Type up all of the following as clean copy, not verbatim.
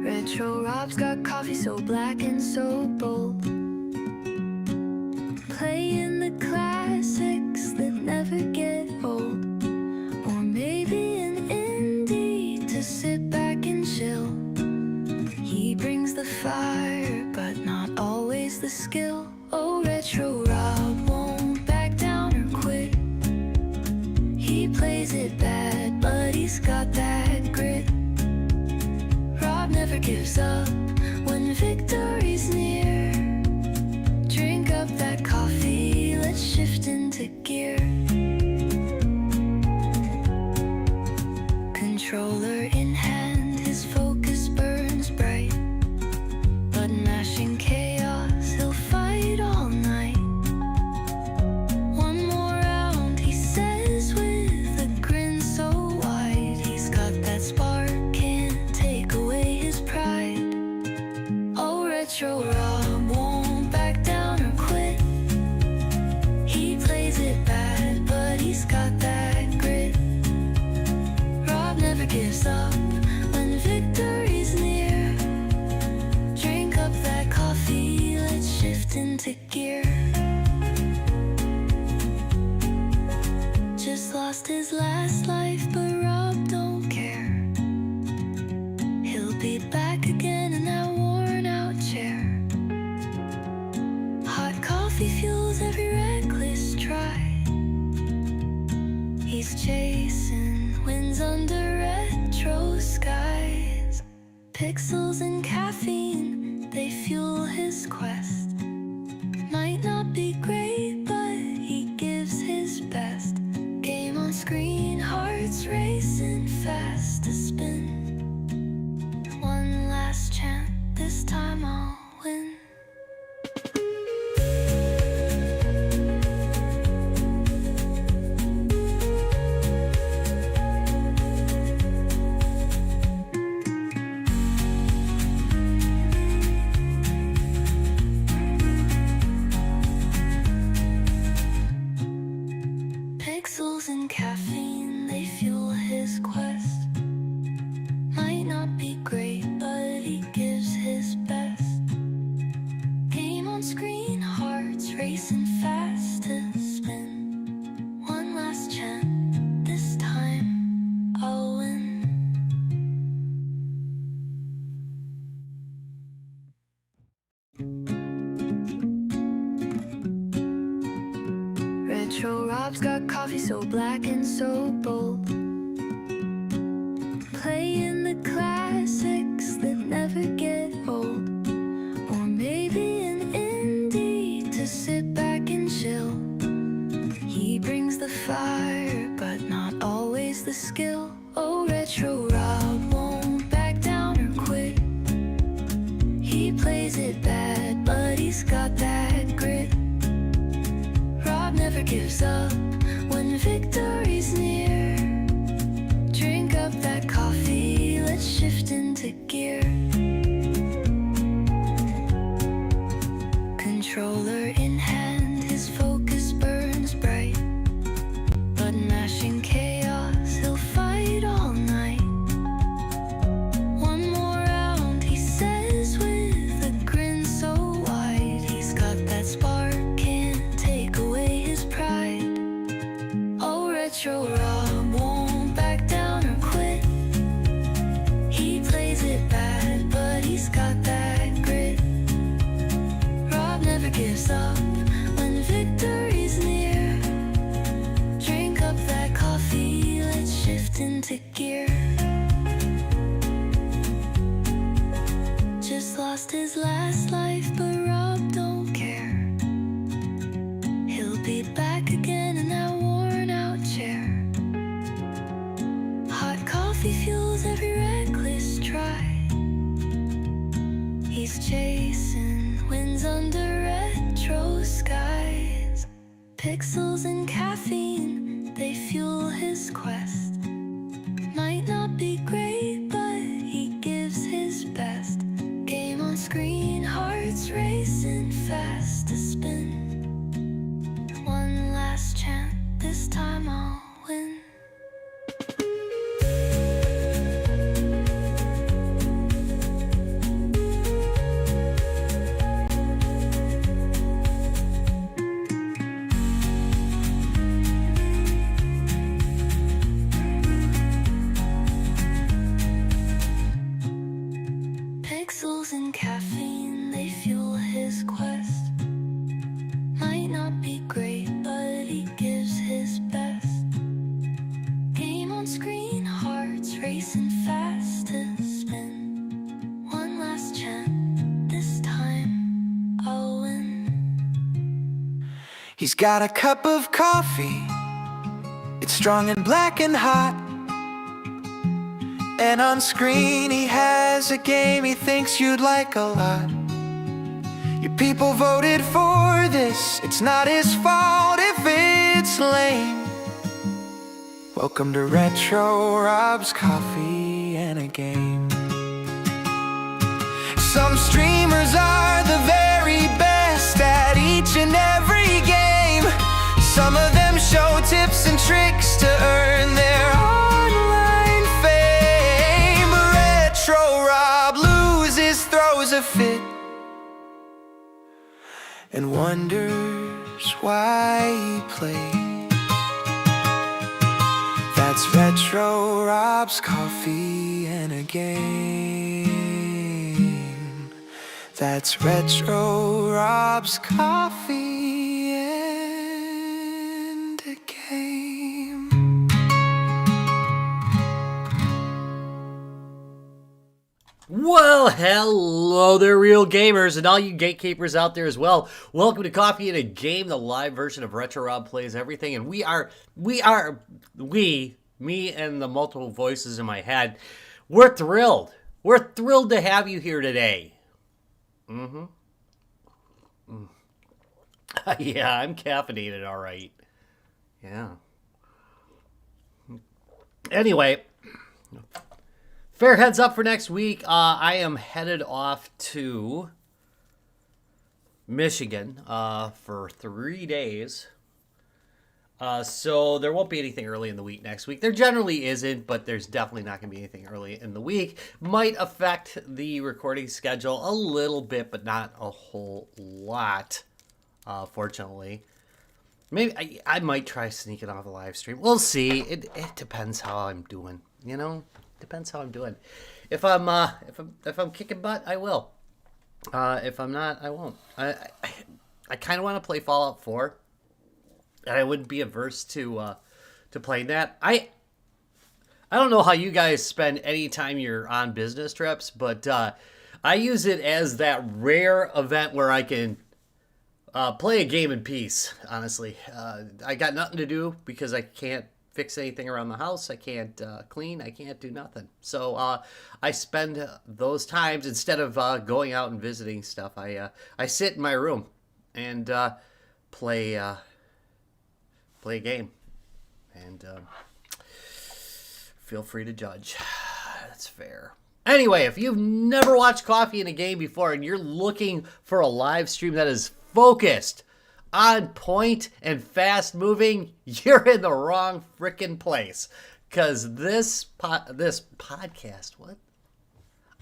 Retro Rob's got coffee so black and so bold, playing the classics that never get old. Or maybe an indie to sit back and chill. He brings the fire, but not always the skill. Oh, Retro Rob won't back down or quit. He plays it bad, but he's got that grit. Rob never gives up when victory's near. Drink up that coffee, let's shift into gear. Controller in hand, his focus burns bright. Button mashing chaos, he'll fight all night. One more round, he says with a grin so wide. He's got that spark, can't take away his pride. Oh, Retro Rob won't back down or quit. He plays it bad, but he's got that grit. Rob never gives up when victory's near. Drink up that coffee, let's shift into gear. Just lost his last life, but Rob don't care. He'll be back again in that worn out chair. Hot coffee fuels every reckless try. He's chasing winds under retro skies. Pixels and caffeine, they fuel his quest. Might not be great, but he gives his best. Game on screen, hearts racing fast to spin. One last chance, this time I'll win. Pixels and caffeine, they fuel his quest. Might not be great, but he gives his best. Game on screen, hearts racing fast to spin. One last chance, this time I'll win. Retro Rob's got coffee so black and so bold, playing the classics that never get old. Or maybe an indie to sit back and chill. He brings the fire, but not always the skill. Oh, Retro Rob won't back down or quit. He plays it bad, but he's got that grit. Rob never gives up when victory's near. Drink up that coffee, let's shift into gear. Controller in hand, his focus burns bright. Button mashing chaos, he'll fight all night. One more round, he says with a grin so wide. He's got that spark, can't take away his pride. Oh, Retro Rob won't back down or quit. He plays it bad, but he's got that grit. Rob never gives up when victory's near. Drink up that coffee, let's shift into gear. Just lost his last life, but Rob don't care. He'll be back again in that worn out chair. Hot coffee fuels every reckless try. He's chasing winds under retro skies. Pixels and caffeine, they fuel his quest. Might not be great, but he gives his best. Game on screen, hearts racing fast to spin. One last chance, this time I'll win. He's got a cup of coffee, it's strong and black and hot. And on screen he has a game he thinks you'd like a lot. Your people voted for this, it's not his fault if it's lame. Welcome to Retro Rob's Coffee and a Game. Some streamers are the very best at each and every game. Some of them show tips and tricks to earn their online fame. Retro Rob loses, throws a fit, and wonders why he played. That's Retro Rob's Coffee and a Game. That's Retro Rob's Coffee and a Game. Well, hello there, real gamers, and all you gatekeepers out there as well. Welcome to Coffee and a Game, the live version of Retro Rob Plays Everything. And me and the multiple voices in my head, we're thrilled. We're thrilled to have you here today. Yeah, I'm caffeinated, all right. Yeah. Anyway, fair heads up for next week. I am headed off to Michigan for 3 days. So there won't be anything early in the week next week. There generally isn't, but there's definitely not going to be anything early in the week. Might affect the recording schedule a little bit, but not a whole lot, fortunately. Maybe I might try sneaking off a live stream. We'll see. It depends how I'm doing, you know? Depends how I'm doing. If I'm kicking butt, I will. If I'm not, I won't. I kind of want to play Fallout 4. And I wouldn't be averse to playing that. I don't know how you guys spend any time you're on business trips, but I use it as that rare event where I can play a game in peace, honestly. I got nothing to do because I can't fix anything around the house. I can't clean. I can't do nothing. So I spend those times, instead of going out and visiting stuff, I sit in my room and play a game, and feel free to judge. That's fair. Anyway, if you've never watched Coffee and a Game before and you're looking for a live stream that is focused, on point, and fast moving, you're in the wrong freaking place. Because this podcast, what?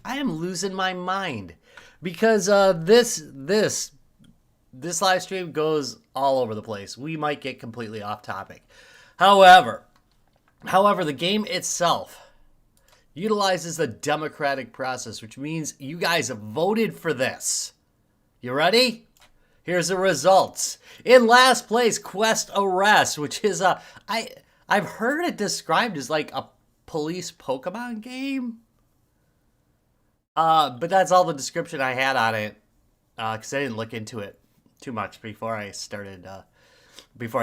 I am losing my mind. Because this live stream goes all over the place. We might get completely off topic. However, the game itself utilizes the democratic process, which means you guys have voted for this. You ready? Here's the results. In last place, Quest Arrest, which is I've heard it described as like a police Pokemon game. But that's all the description I had on it, because I didn't look into it too much before I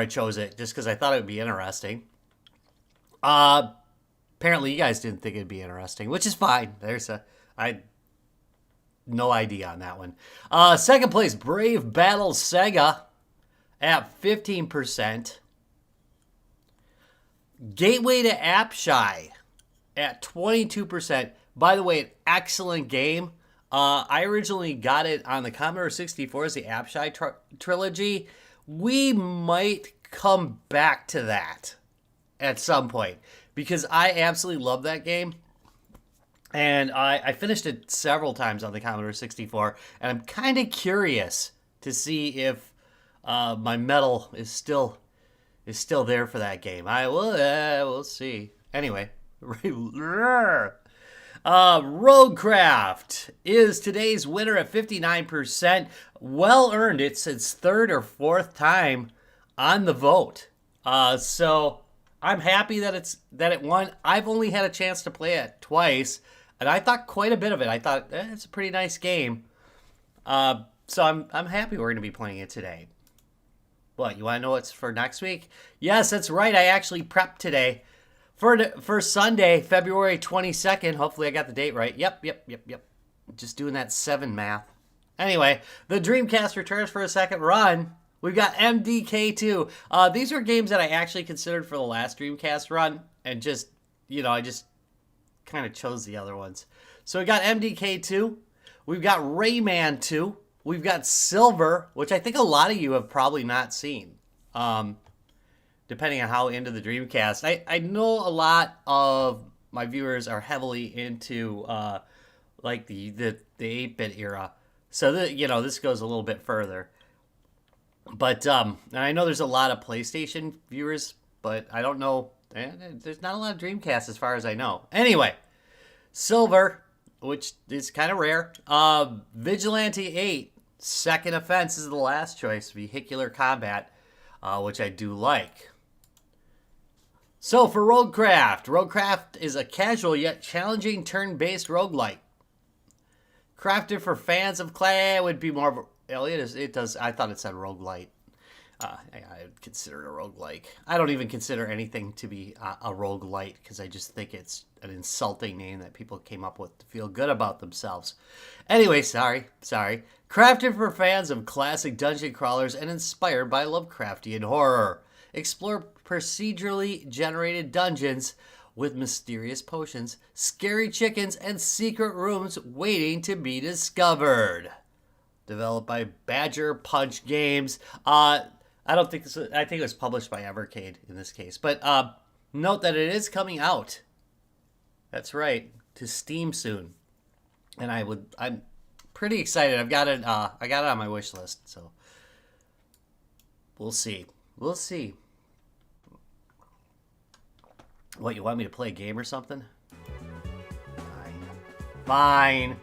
chose it, just because I thought it would be interesting. Apparently you guys didn't think it'd be interesting, which is fine. No idea on that one. Second place, Brave Battle Sega at 15%. Gateway to Appshy at 22%. By the way, an excellent game. I originally got it on the Commodore 64 as the Appshy trilogy. We might come back to that at some point, because I absolutely love that game. And I finished it several times on the Commodore 64, and I'm kind of curious to see if my medal is still there for that game. We'll see. Anyway, RogueCraft is today's winner at 59%. Well earned. It's its third or fourth time on the vote. So I'm happy that it won. I've only had a chance to play it twice, and I thought quite a bit of it. I thought it's a pretty nice game. So I'm happy we're going to be playing it today. What, you want to know what's for next week? Yes, that's right. I actually prepped today for Sunday, February 22nd. Hopefully I got the date right. Yep. Just doing that 7 math. Anyway, the Dreamcast returns for a second run. We've got MDK2. These were games that I actually considered for the last Dreamcast run, and just, I just kind of chose the other ones. So we got MDK2. We've got Rayman 2. We've got Silver, which I think a lot of you have probably not seen, depending on how into the Dreamcast. I know a lot of my viewers are heavily into like the 8-bit era. So, this goes a little bit further. But and I know there's a lot of PlayStation viewers, but I don't know. There's not a lot of Dreamcast as far as I know. Anyway, Silver, which is kind of rare. Vigilante 8, Second Offense is the last choice. Vehicular combat, which I do like. So for RogueCraft is a casual yet challenging turn-based roguelike. Crafted for fans of clay, would be more of a, it does. I thought it said roguelite. I would consider it a roguelike. I don't even consider anything to be a roguelite because I just think it's an insulting name that people came up with to feel good about themselves. Anyway, sorry. Crafted for fans of classic dungeon crawlers and inspired by Lovecraftian horror. Explore procedurally generated dungeons with mysterious potions, scary chickens, and secret rooms waiting to be discovered. Developed by Badger Punch Games. I think it was published by Evercade in this case. But note that it is coming out. That's right, to Steam soon. And I'm pretty excited. I got it on my wish list, so we'll see. What, you want me to play a game or something? Fine.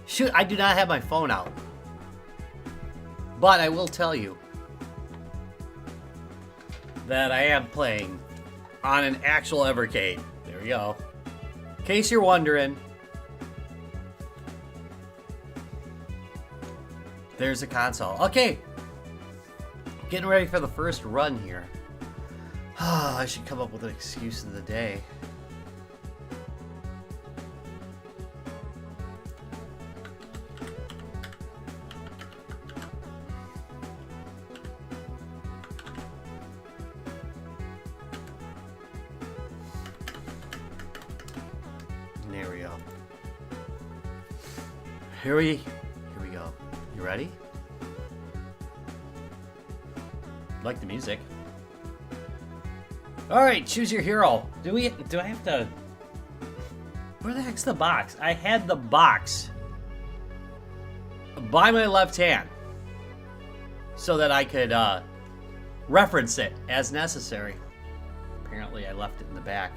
Shoot, I do not have my phone out. But I will tell you that I am playing on an actual Evercade. There we go. In case you're wondering, there's a console. Okay. Getting ready for the first run here. I should come up with an excuse of the day. There we go. Here we go. You ready? Like the music. All right, choose your hero. Do I have to? Where the heck's the box? I had the box by my left hand so that I could reference it as necessary. Apparently, I left it in the back.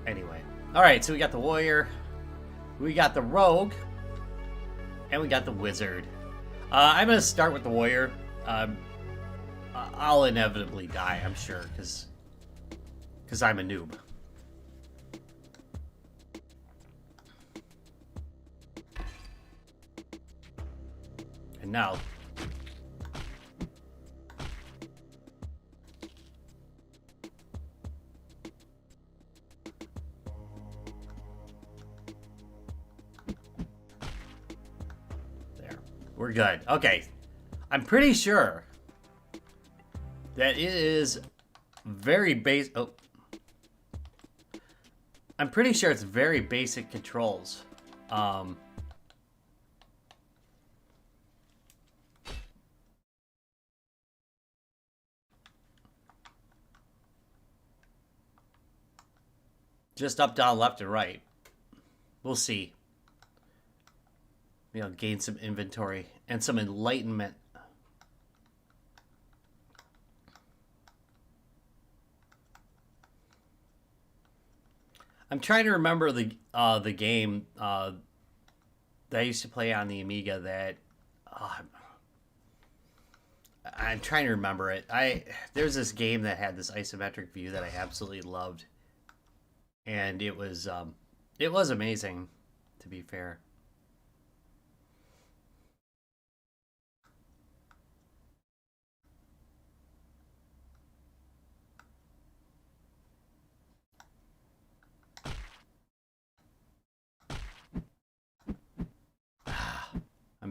Anyway, all right. So we got the warrior, we got the rogue, and we got the wizard. I'm gonna start with the warrior. I'll inevitably die, I'm sure, because I'm a noob. And now, there, we're good. Okay, I'm pretty sure that it is very basic. Oh. I'm pretty sure it's very basic controls. Just up, down, left, and right. We'll see. Maybe I'll gain some inventory and some enlightenment. I'm trying to remember the game that I used to play on the Amiga that I'm trying to remember it. There's this game that had this isometric view that I absolutely loved, and it was amazing, to be fair.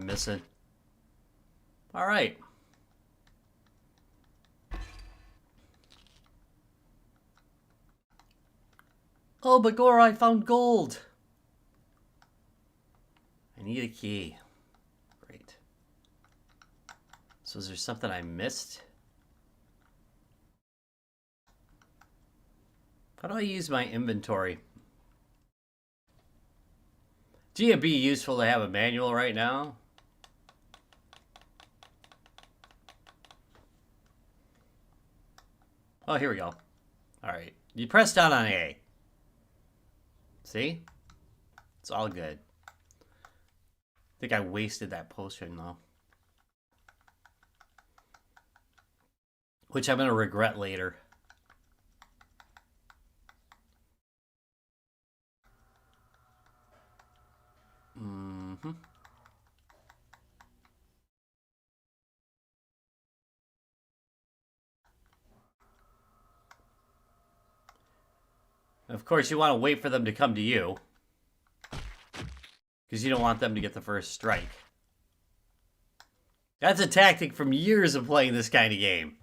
I'm missing. All right. Oh, Bagora, I found gold. I need a key. Great. So is there something I missed? How do I use my inventory? Gee, it'd be useful to have a manual right now. Oh, here we go. All right. You press down on A. See? It's all good. I think I wasted that potion, though. Which I'm going to regret later. Mm-hmm. Of course, you want to wait for them to come to you. Because you don't want them to get the first strike. That's a tactic from years of playing this kind of game.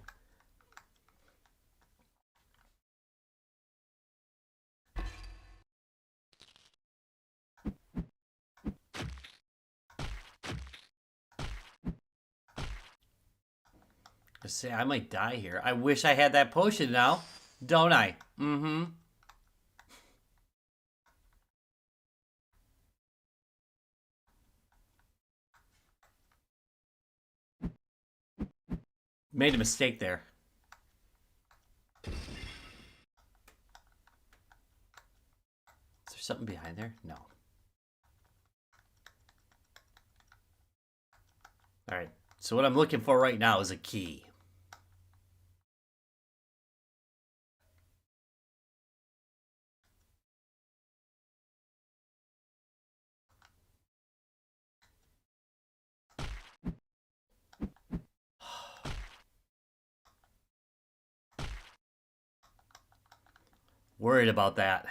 Say, I might die here. I wish I had that potion now. Don't I? Mm-hmm. Made a mistake there. Is there something behind there? No. All right. So what I'm looking for right now is a key. Worried about that.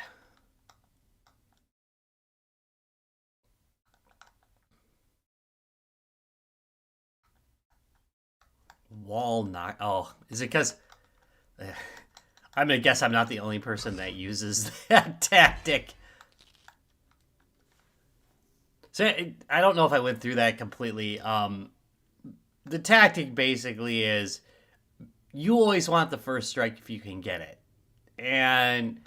Wall knock. Oh, is it because... I'm going to guess I'm not the only person that uses that tactic. So I don't know if I went through that completely. The tactic basically is you always want the first strike if you can get it. And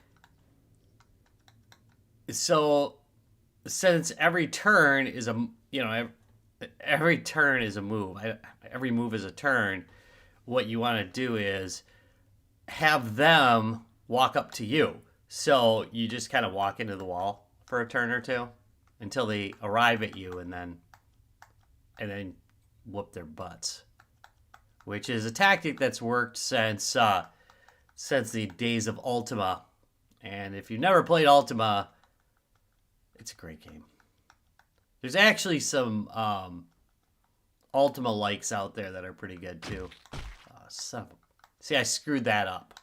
so since every turn is a, every turn is a move. Every move is a turn. What you want to do is have them walk up to you. So you just kind of walk into the wall for a turn or two until they arrive at you, and then whoop their butts, which is a tactic that's worked since the days of Ultima. And if you've never played Ultima, it's a great game. There's actually some Ultima likes out there that are pretty good too. See, I screwed that up.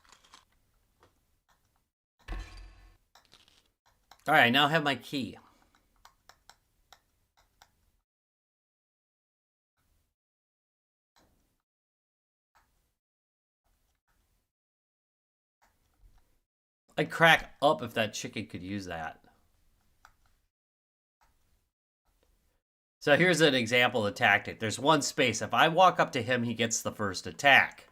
All right, I now have my key. I'd crack up if that chicken could use that. So here's an example of the tactic. There's one space. If I walk up to him, he gets the first attack.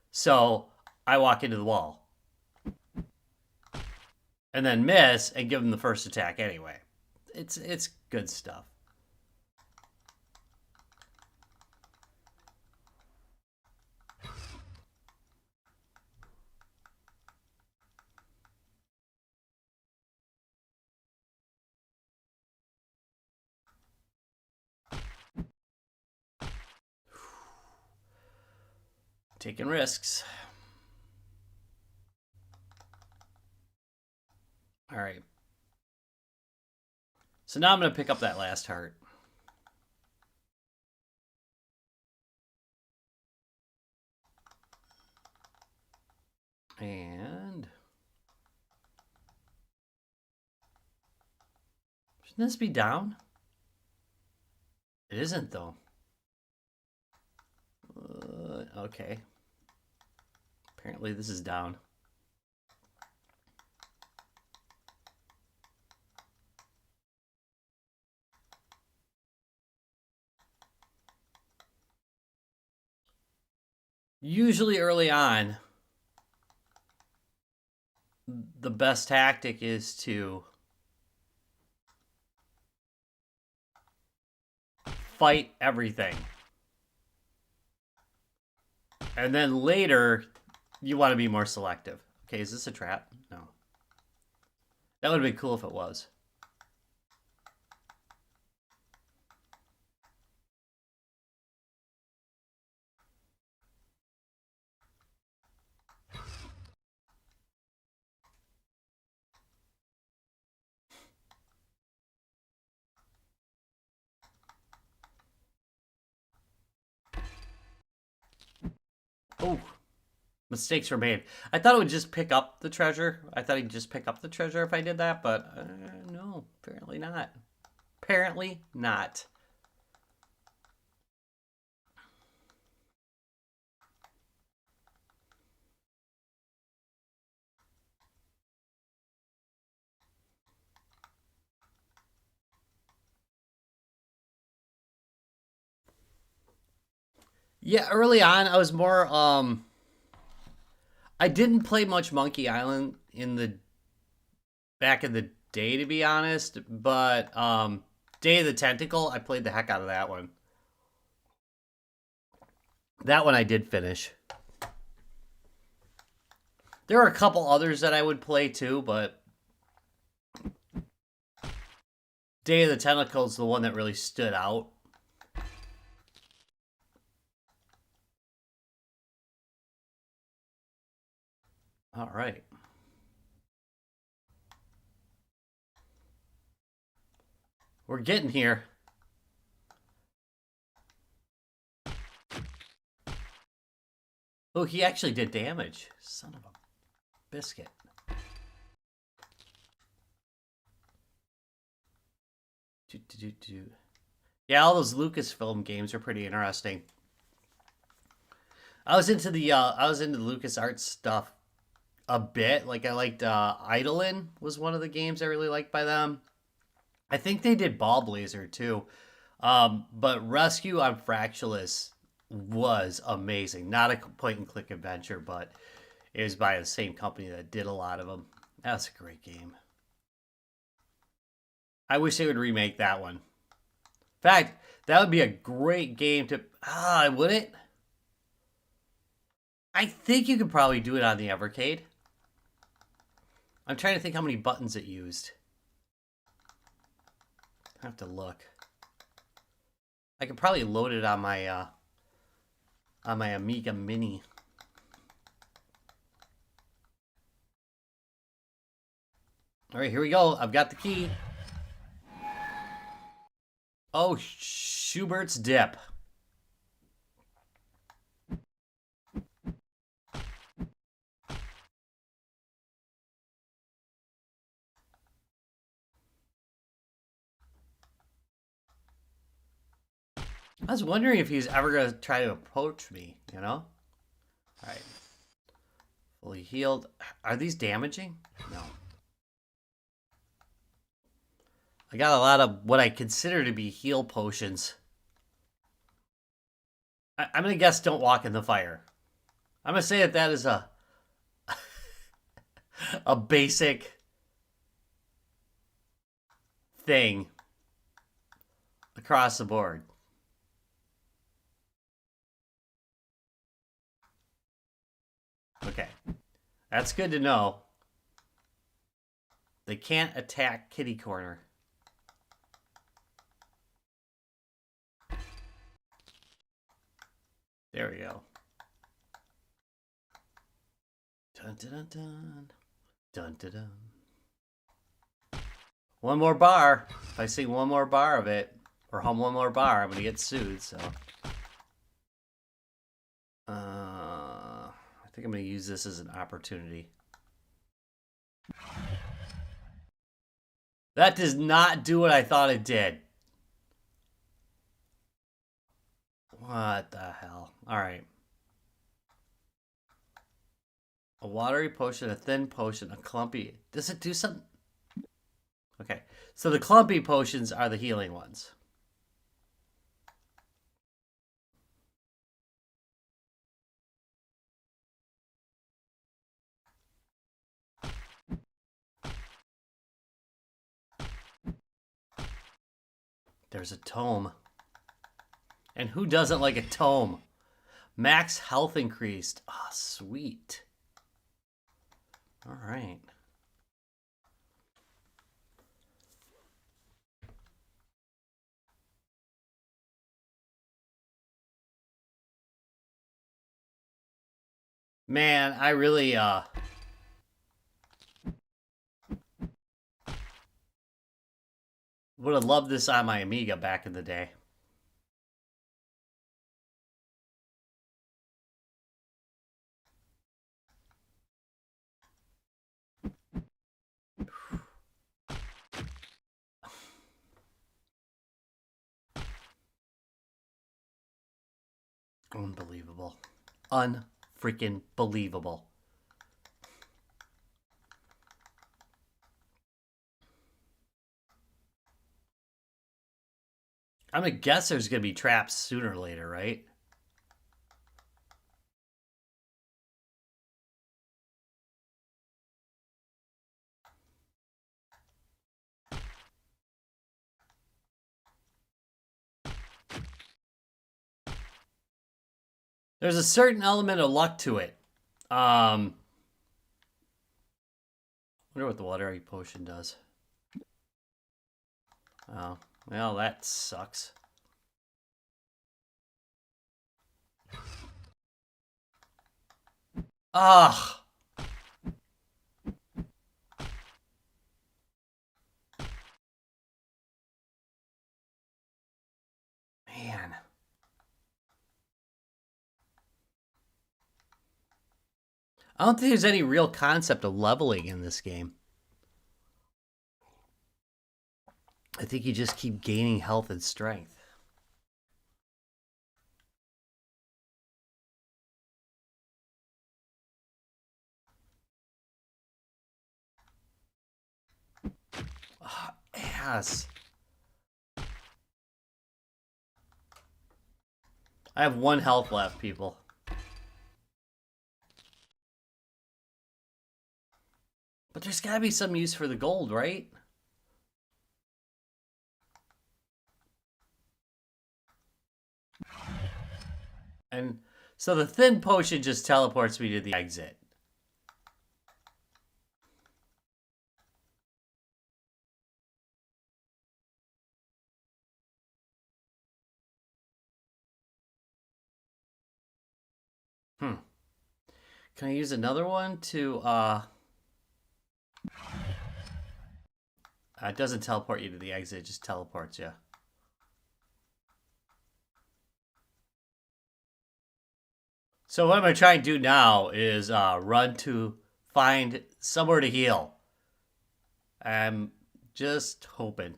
So I walk into the wall. And then miss and give him the first attack anyway. It's good stuff. Taking risks. All right. So now I'm going to pick up that last heart. And shouldn't this be down? It It isn't, though. Okay. Apparently this is down. Usually early on, the best tactic is to fight everything. And then later, you want to be more selective. Okay, is this a trap? No. That would have been cool if it was. Oh, mistakes were made. I thought it would just pick up the treasure. I thought he'd just pick up the treasure if I did that, but no, apparently not. Apparently not. Yeah, early on, I was more, I didn't play much Monkey Island in the back in the day, to be honest, but Day of the Tentacle, I played the heck out of that one. That one I did finish. There are a couple others that I would play too, but Day of the Tentacle is the one that really stood out. All right. We're getting here. Oh, he actually did damage. Son of a biscuit. Yeah, all those Lucasfilm games are pretty interesting. I was into the LucasArts stuff a bit. Like I liked Eidolon was one of the games I really liked by them. I think they did Ball Blazer too. But Rescue on Fractious was amazing. Not a point and click adventure, but it was by the same company that did a lot of them. That's a great game. I wish they would remake that one. In fact, that would be a great game to... would it? I think you could probably do it on the Evercade. I'm trying to think how many buttons it used. I have to look. I could probably load it on my Amiga Mini. All right, here we go. I've got the key. Oh, Schubert's Dip. I was wondering if he's ever going to try to approach me, you know? All right. Fully healed. Are these damaging? No. I got a lot of what I consider to be heal potions. I'm going to guess don't walk in the fire. I'm going to say that is a a basic thing across the board. Okay. That's good to know. They can't attack Kitty Corner. There we go. Dun dun dun dun. Dun dun dun. One more bar. If I sing one more bar of it, or hum one more bar, I'm gonna get sued, so. I think I'm gonna use this as an opportunity. That does not do what I thought it did. What the hell? All right. A watery potion, a thin potion, a clumpy. Does it do something? Okay. So the clumpy potions are the healing ones. There's a tome. And who doesn't like a tome? Max health increased. Ah, oh, sweet. All right. Man, I really would have loved this on my Amiga back in the day. Unbelievable. Unfreaking believable. I'm gonna guess there's gonna be traps sooner or later, right? There's a certain element of luck to it. Wonder what the watery potion does. Oh, well, that sucks. Ugh. Man. I don't think there's any real concept of leveling in this game. I think you just keep gaining health and strength. Oh, ass. I have 1 health left, people. But there's gotta be some use for the gold, right? And so the thin potion just teleports me to the exit. Can I use another one to, it doesn't teleport you to the exit, it just teleports you. So what I'm going to try and do now is run to find somewhere to heal. I'm just hoping.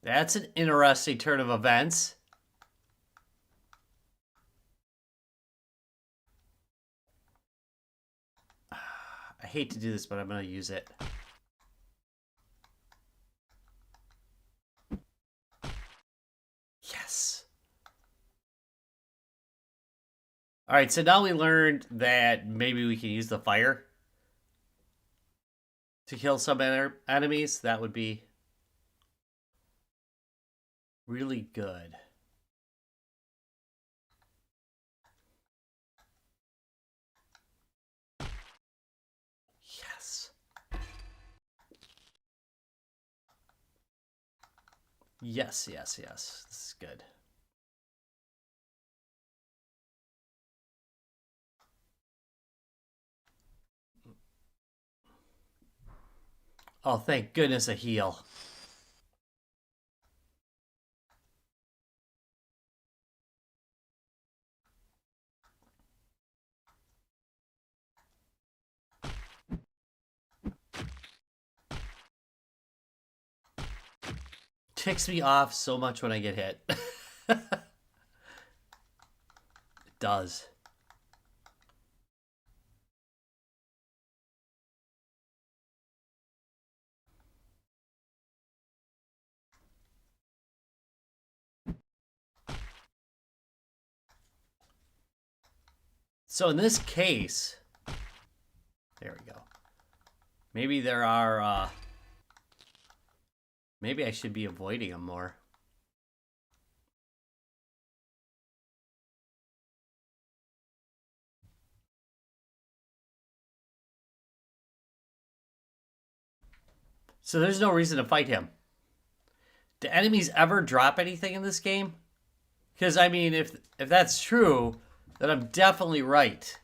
That's an interesting turn of events. I hate to do this, but I'm going to use it. Yes. All right, so now we learned that maybe we can use the fire to kill some enemies. That would be really good. Yes. Yes, yes, yes. This is good. Oh, thank goodness a heal. ticks me off so much when I get hit. It does. So in this case, there we go. Maybe there are, maybe I should be avoiding them more. So there's no reason to fight him. Do enemies ever drop anything in this game? Because, I mean, if that's true, then I'm definitely right.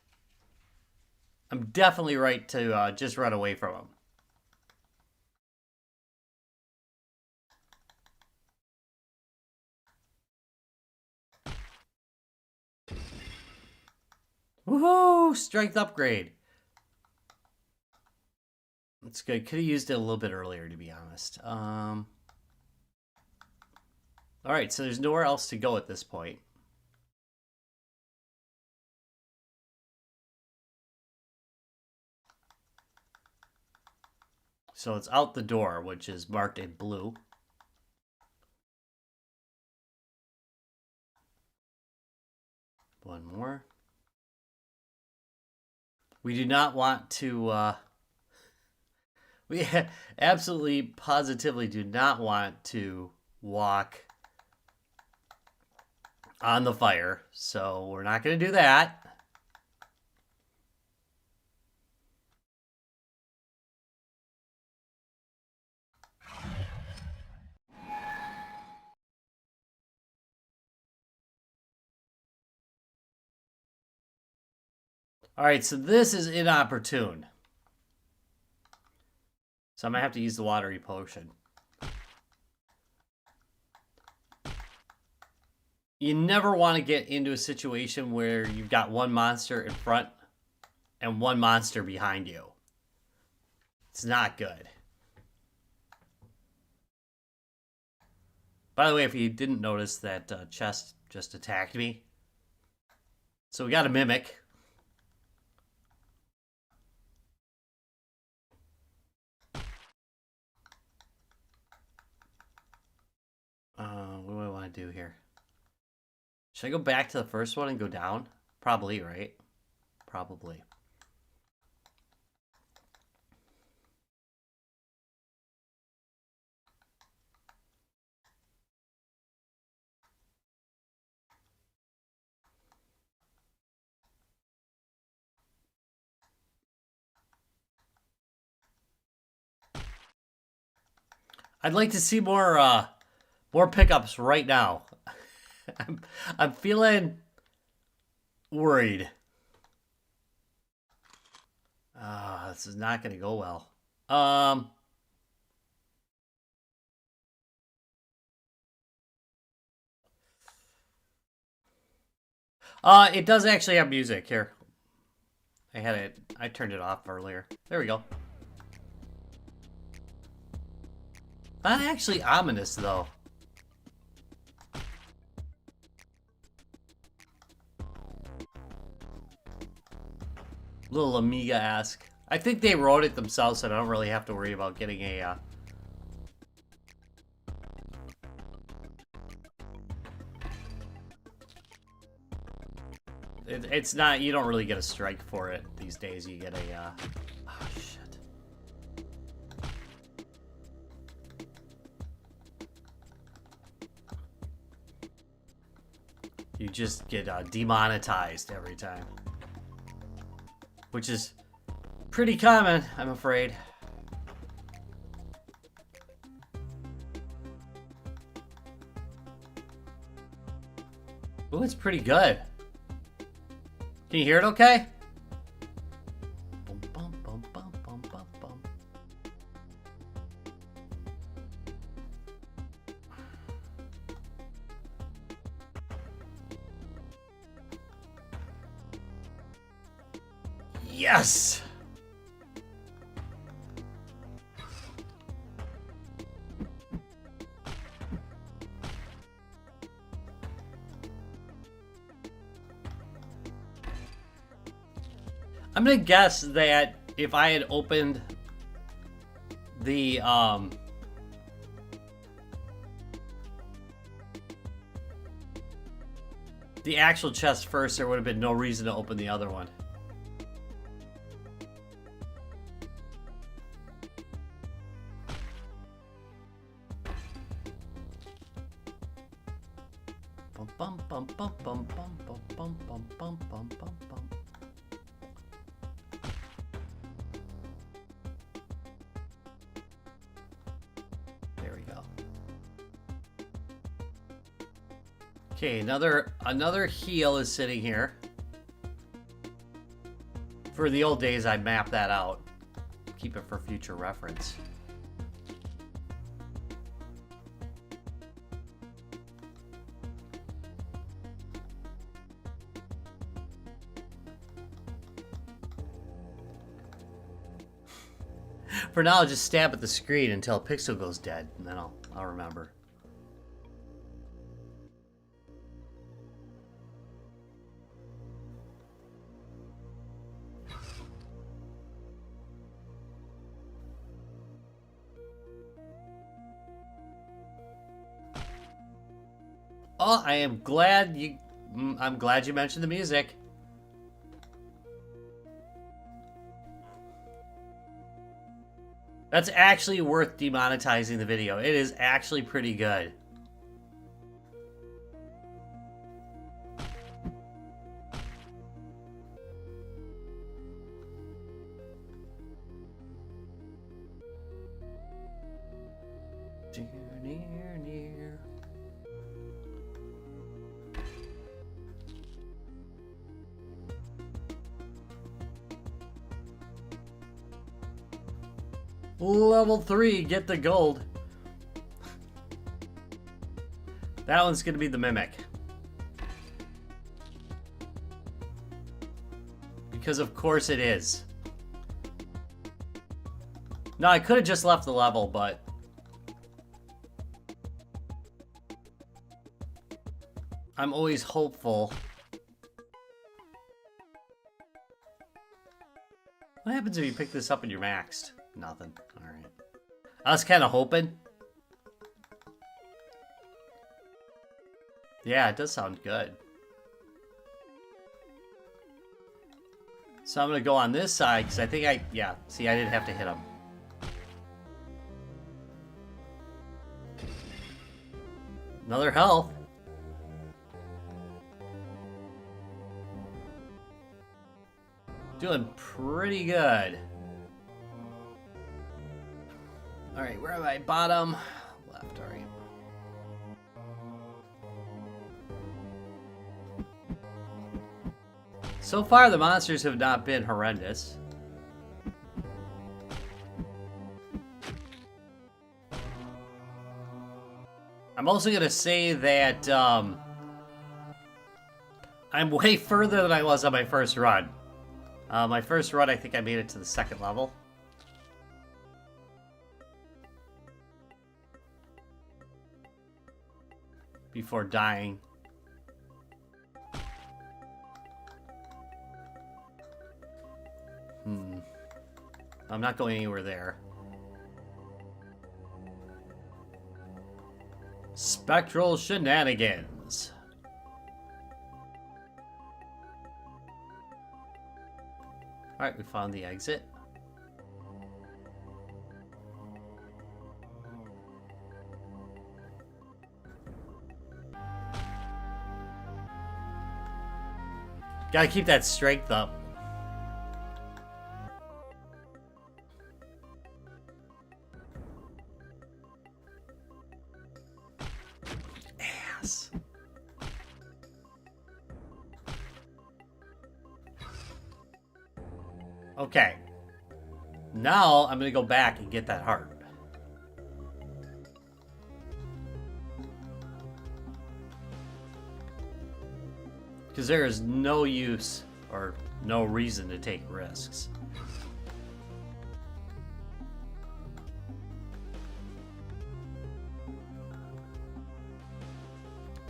I'm definitely right to just run away from him. Woohoo! Strength upgrade. That's good. Could have used it a little bit earlier, to be honest. All right, so there's nowhere else to go at this point. So it's out the door, which is marked in blue. One more. We do not want to... we absolutely, positively do not want to walk on the fire. So we're not going to do that. All right, so this is inopportune. So I'm going to have to use the watery potion. You never want to get into a situation where you've got one monster in front and one monster behind you. It's not good. By the way, if you didn't notice, that chest just attacked me. So we got a mimic. What do I want to do here? Should I go back to the first one and go down? Probably, right? Probably. I'd like to see more pickups right now. I'm feeling worried. This is not going to go well. It does actually have music here. I turned it off earlier. There we go. Not actually ominous, though. Little Amiga-esque. I think they wrote it themselves, so I don't really have to worry about getting a... It's not... You don't really get a strike for it these days. You get a... Oh, shit. You just get demonetized every time. Which is pretty common, I'm afraid. Ooh, it's pretty good. Can you hear it okay? Bum, bum, bum, bum, bum, bum, bum. Yes! I'm gonna guess that if I had opened the actual chest first, there would have been no reason to open the other one. Bum bum bum bum bum bum bum bum bum bum bum bum. There we go. Okay, another heal is sitting here. For the old days, I mapped that out. Keep it for future reference. For now, I'll just stab at the screen until Pixel goes dead, and then I'll remember. Oh, I'm glad you mentioned the music. That's actually worth demonetizing the video. It is actually pretty good. Near. Level 3, get the gold. That one's gonna be the mimic. Because of course it is. No, I could have just left the level, but I'm always hopeful. What happens if you pick this up and you're maxed? Nothing. Alright. I was kind of hoping. Yeah, it does sound good. So I'm going to go on this side, because I think see, I didn't have to hit him. Another health. Doing pretty good. Alright, where am I? Bottom, left, alright. So far, the monsters have not been horrendous. I'm also going to say that I'm way further than I was on my first run. My first run, I think I made it to the second level. Before dying. I'm not going anywhere there. Spectral shenanigans. Alright, we found the exit. Gotta keep that strength up. Ass. Okay. Now I'm gonna go back and get that heart. Because there is no use or no reason to take risks.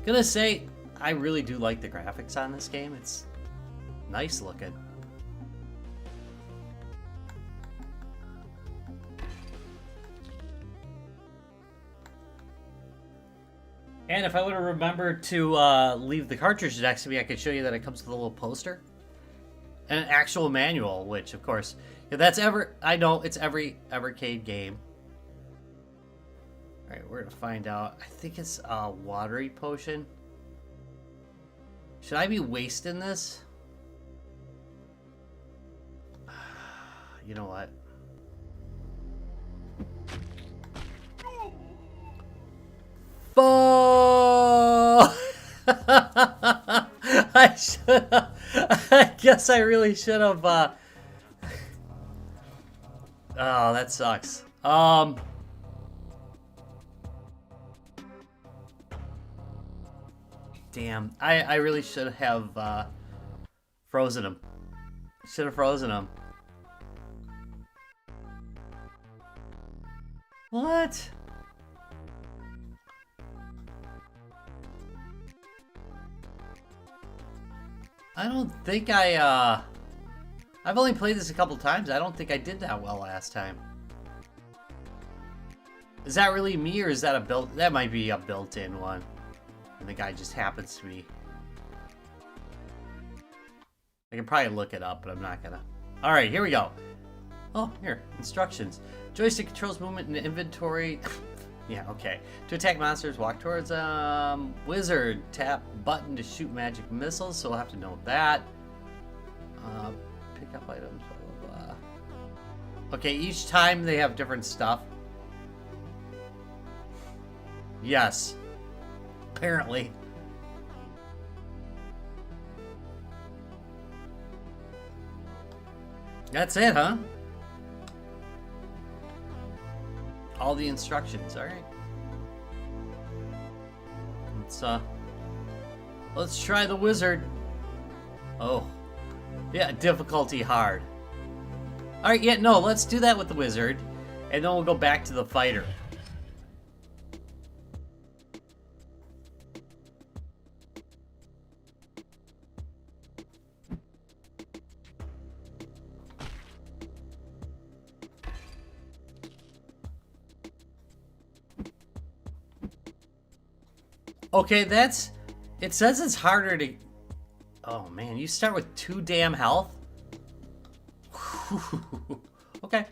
Gonna say, I really do like the graphics on this game. It's nice looking. And if I would have remembered to leave the cartridge next to me, I could show you that it comes with a little poster and an actual manual, which, of course, if that's I know it's every Evercade game. All right, we're gonna find out. I think it's a watery potion. Should I be wasting this? You know what? I should have. I guess I really should have. Oh, that sucks. Damn. I really should have frozen him. Should have frozen him. What? I don't think I've only played this a couple times. I don't think I did that well last time. Is that really me, or is that a built? That might be a built-in one. And the guy just happens to be. I can probably look it up, but I'm not gonna. All right, here we go. Oh, here, instructions. Joystick controls movement and inventory. Yeah, okay. To attack monsters, walk towards wizard. Tap button to shoot magic missiles, so we'll have to know that. Pick up items, blah, blah, blah. Okay, each time they have different stuff. Yes. Apparently. That's it, huh? All the instructions, all right. Let's try the wizard. Oh, yeah, difficulty hard. All right, yeah, no, let's do that with the wizard, and then we'll go back to the fighter. Okay, it says it's harder to, oh man, you start with 2 damn health? Okay.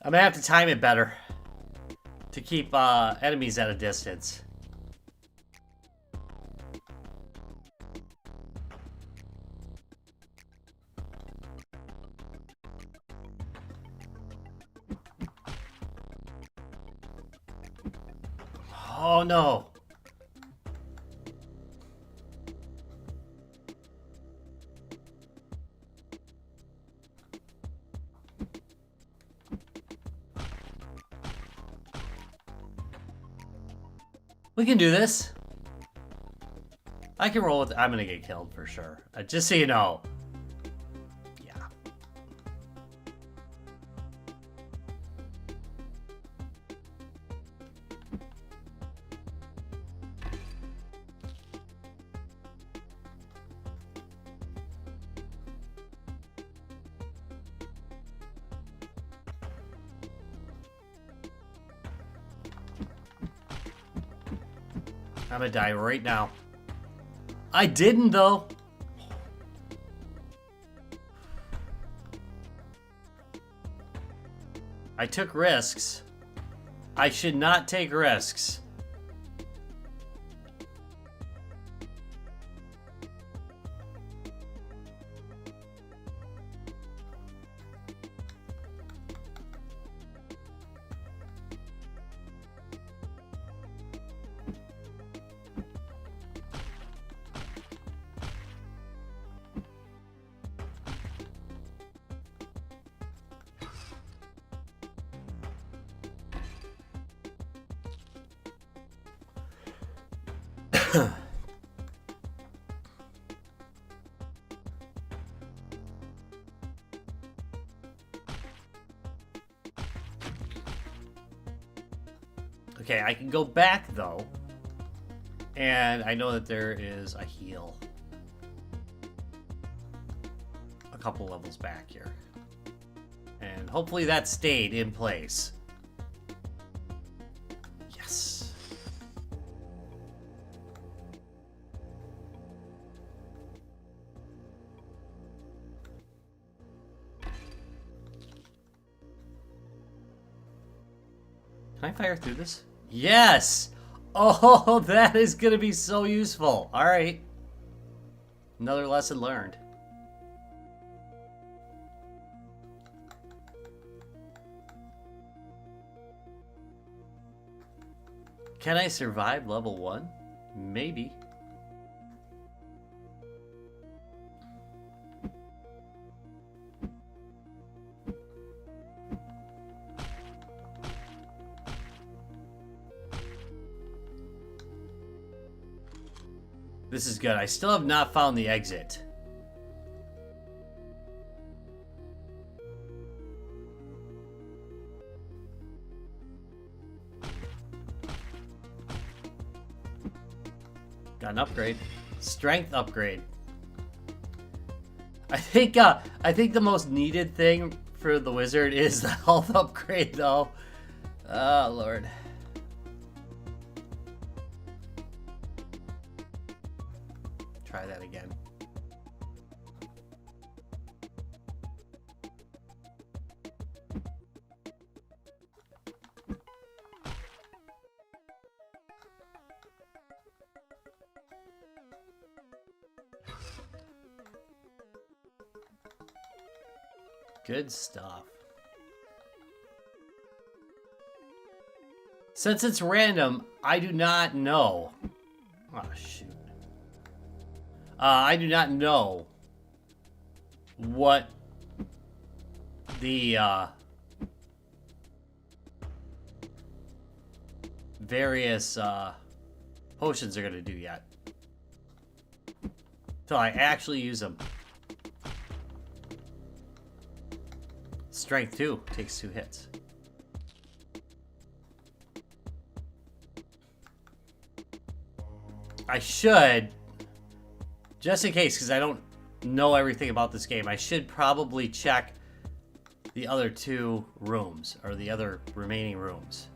I'm gonna have to time it better to keep enemies at a distance. Oh no. We can do this. I can roll with. I'm gonna get killed for sure. Just so you know. Yeah. I'm gonna die right now. I didn't, though. I took risks. I should not take risks. Okay, I can go back though. And I know that there is a heal. A couple levels back here. And hopefully that stayed in place. Yes. Can I fire through this? Yes! Oh, that is going to be so useful. All right. Another lesson learned. Can I survive level 1? Maybe. This is good. I still have not found the exit. Got an upgrade. Strength upgrade. I think the most needed thing for the wizard is the health upgrade though. Oh Lord. Try that again. Good stuff. Since it's random, I do not know. Oh, shoot. I do not know what the various potions are going to do yet. Until I actually use them. Strength 2 takes 2 hits. I should, just in case, because I don't know everything about this game, I should probably check the other 2 rooms, or the other remaining rooms.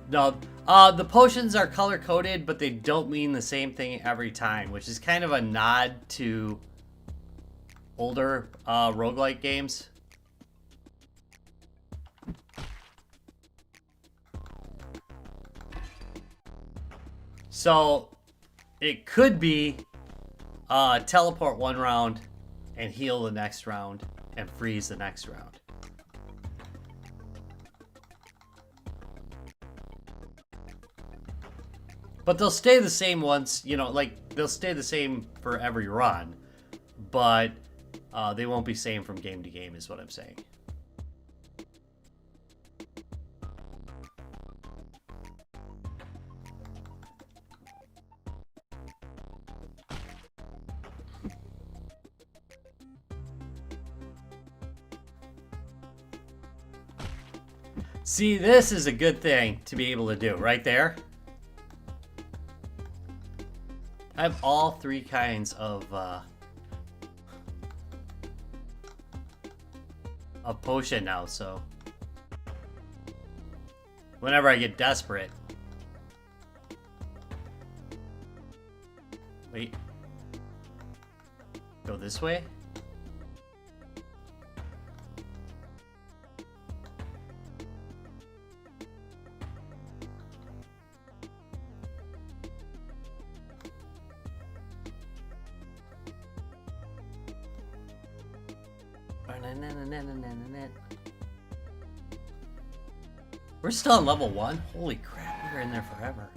No, the potions are color-coded, but they don't mean the same thing every time, which is kind of a nod to older roguelike games. So it could be teleport one round and heal the next round and freeze the next round. But they'll stay the same once, you know, like they'll stay the same for every run, but they won't be same from game to game is what I'm saying. See, this is a good thing to be able to do right there. I have all 3 kinds of potion now, so whenever I get desperate. Wait. Go this way? We're still on level 1? Holy crap, we were in there forever.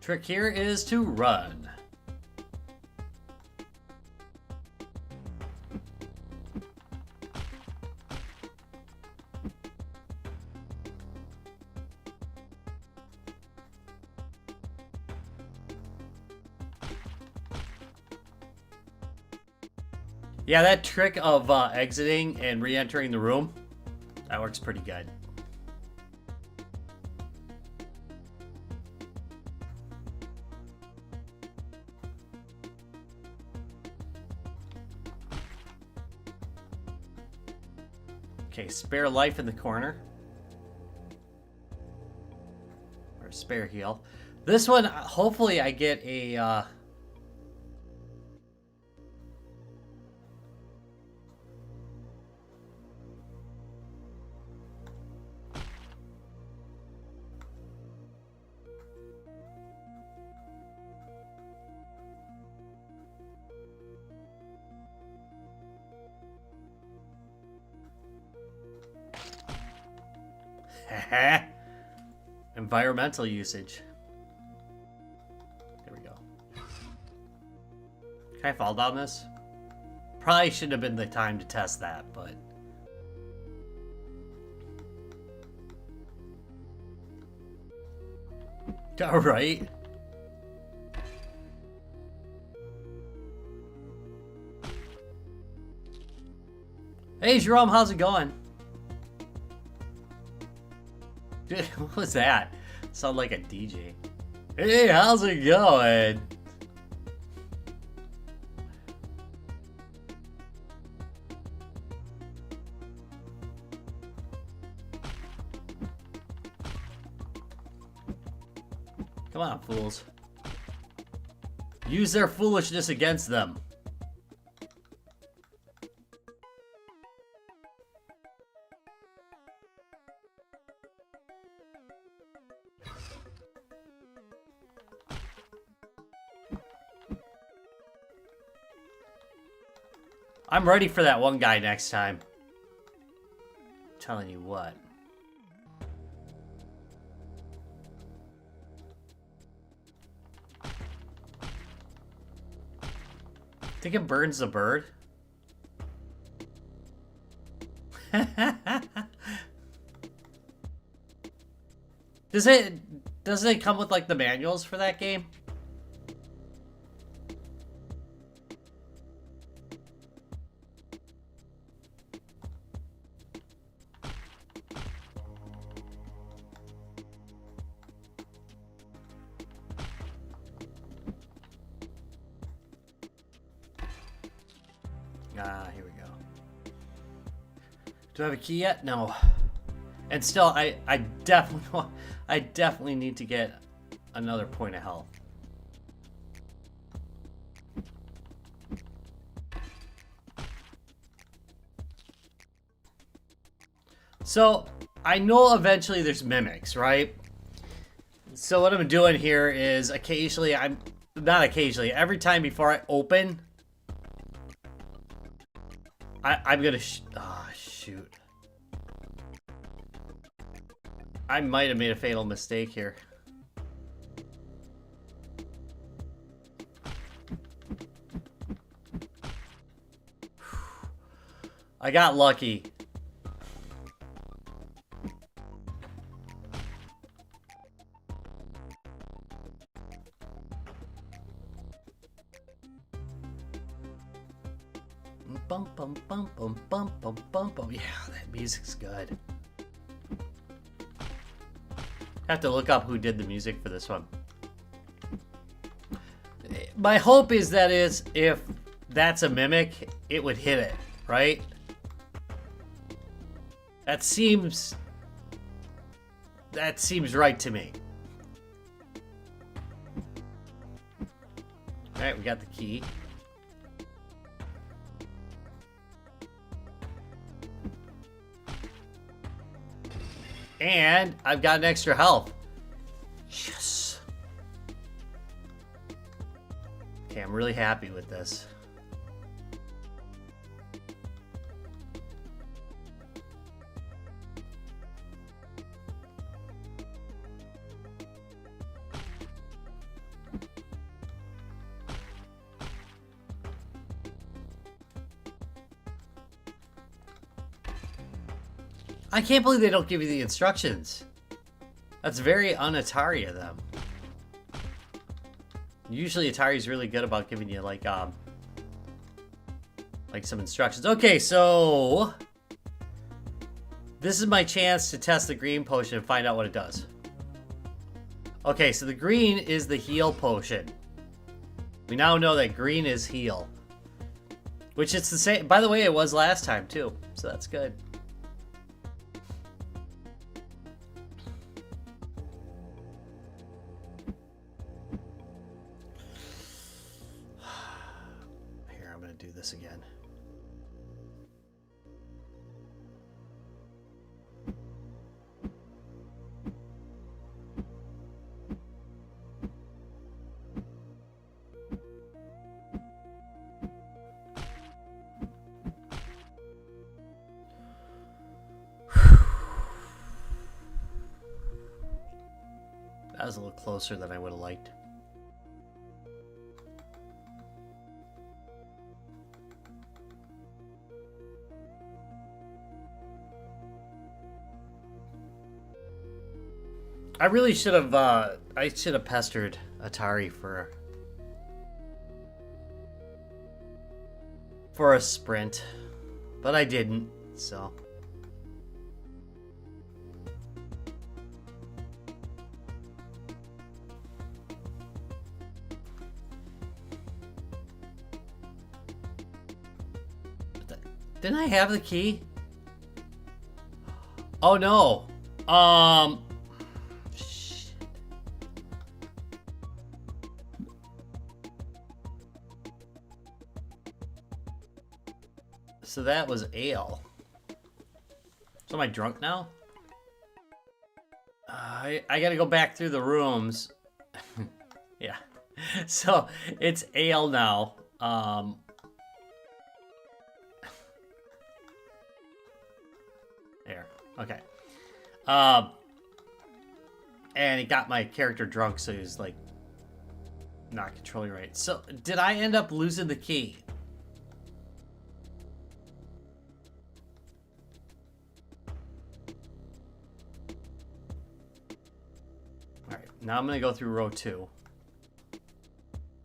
Trick here is to run. Yeah, that trick of exiting and re-entering the room, that works pretty good. Okay, spare life in the corner. Or spare heal. This one, hopefully I get a... environmental usage. There we go. Can I fall down this? Probably shouldn't have been the time to test that, but... Alright. Hey Jerome, how's it going? Dude, what was that? Sound like a DJ. Hey, how's it going? Come on, fools. Use their foolishness against them. I'm ready for that one guy next time. I'm telling you what. Think it burns the bird? Doesn't it come with like the manuals for that game? Here we go. Do I have a key yet? No. And still, I definitely need to get another point of health. So, I know eventually there's mimics, right? So what I'm doing here is occasionally, every time before I open, I'm gonna shoot. I might have made a fatal mistake here. I got lucky. Bum bum bum bum bum bum bum bum. Yeah, that music's good. Have to look up who did the music for this one. My hope is that if that's a mimic, it would hit it, right? That seems right to me. All right, we got the key. And I've got an extra health. Yes. Okay, I'm really happy with this. I can't believe they don't give you the instructions. That's very un-Atari of them. Usually Atari's really good about giving you like like some instructions. Okay, so this is my chance to test the green potion and find out what it does. Okay, so the green is the heal potion. We now know that green is heal. Which it's the same, by the way, it was last time too, so that's good. Here, I'm gonna do this again. That was a little closer than I would have liked. I really should have, I should have pestered Atari for a sprint, but I didn't, so. Didn't I have the key? Oh no. Shit. So that was ale. So am I drunk now? I gotta go back through the rooms. Yeah. So it's ale now. There. Okay. And it got my character drunk, so he was like not controlling right. So did I end up losing the key? Alright, now I'm gonna go through row 2.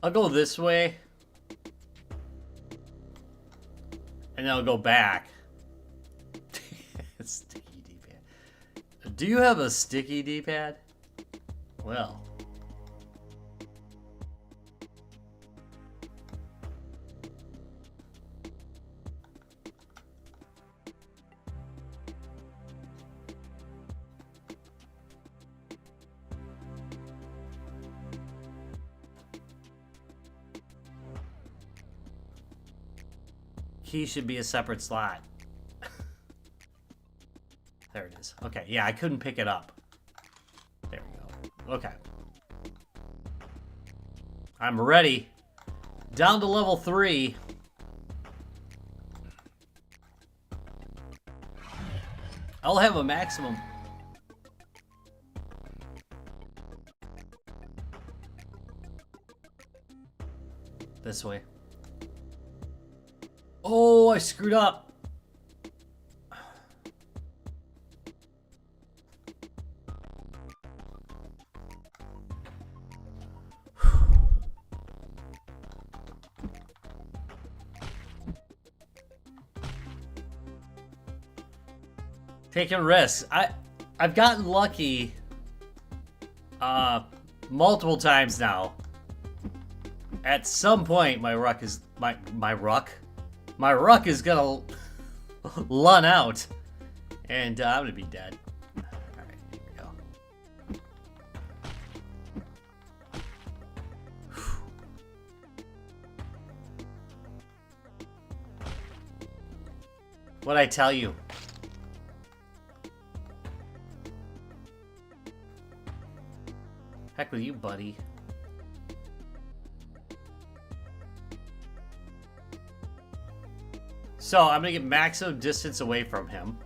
I'll go this way. And then I'll go back. Sticky D-pad. Do you have a sticky D-pad? Well. Key should be a separate slot. There it is. Okay, yeah, I couldn't pick it up. There we go. Okay. I'm ready. Down to level 3. I'll have a maximum. This way. Oh, I screwed up. Taking risks. I've gotten lucky multiple times now. At some point my ruck is my ruck is gonna run out. And I'm gonna be dead. Alright, here we go. What'd I tell you? Heck with you, buddy. So, I'm gonna get maximum distance away from him.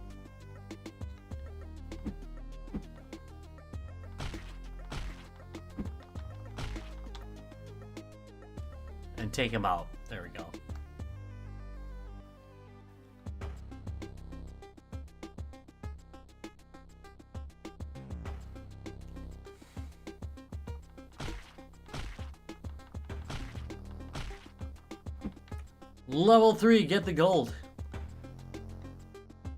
And take him out. There we go. Level 3, get the gold.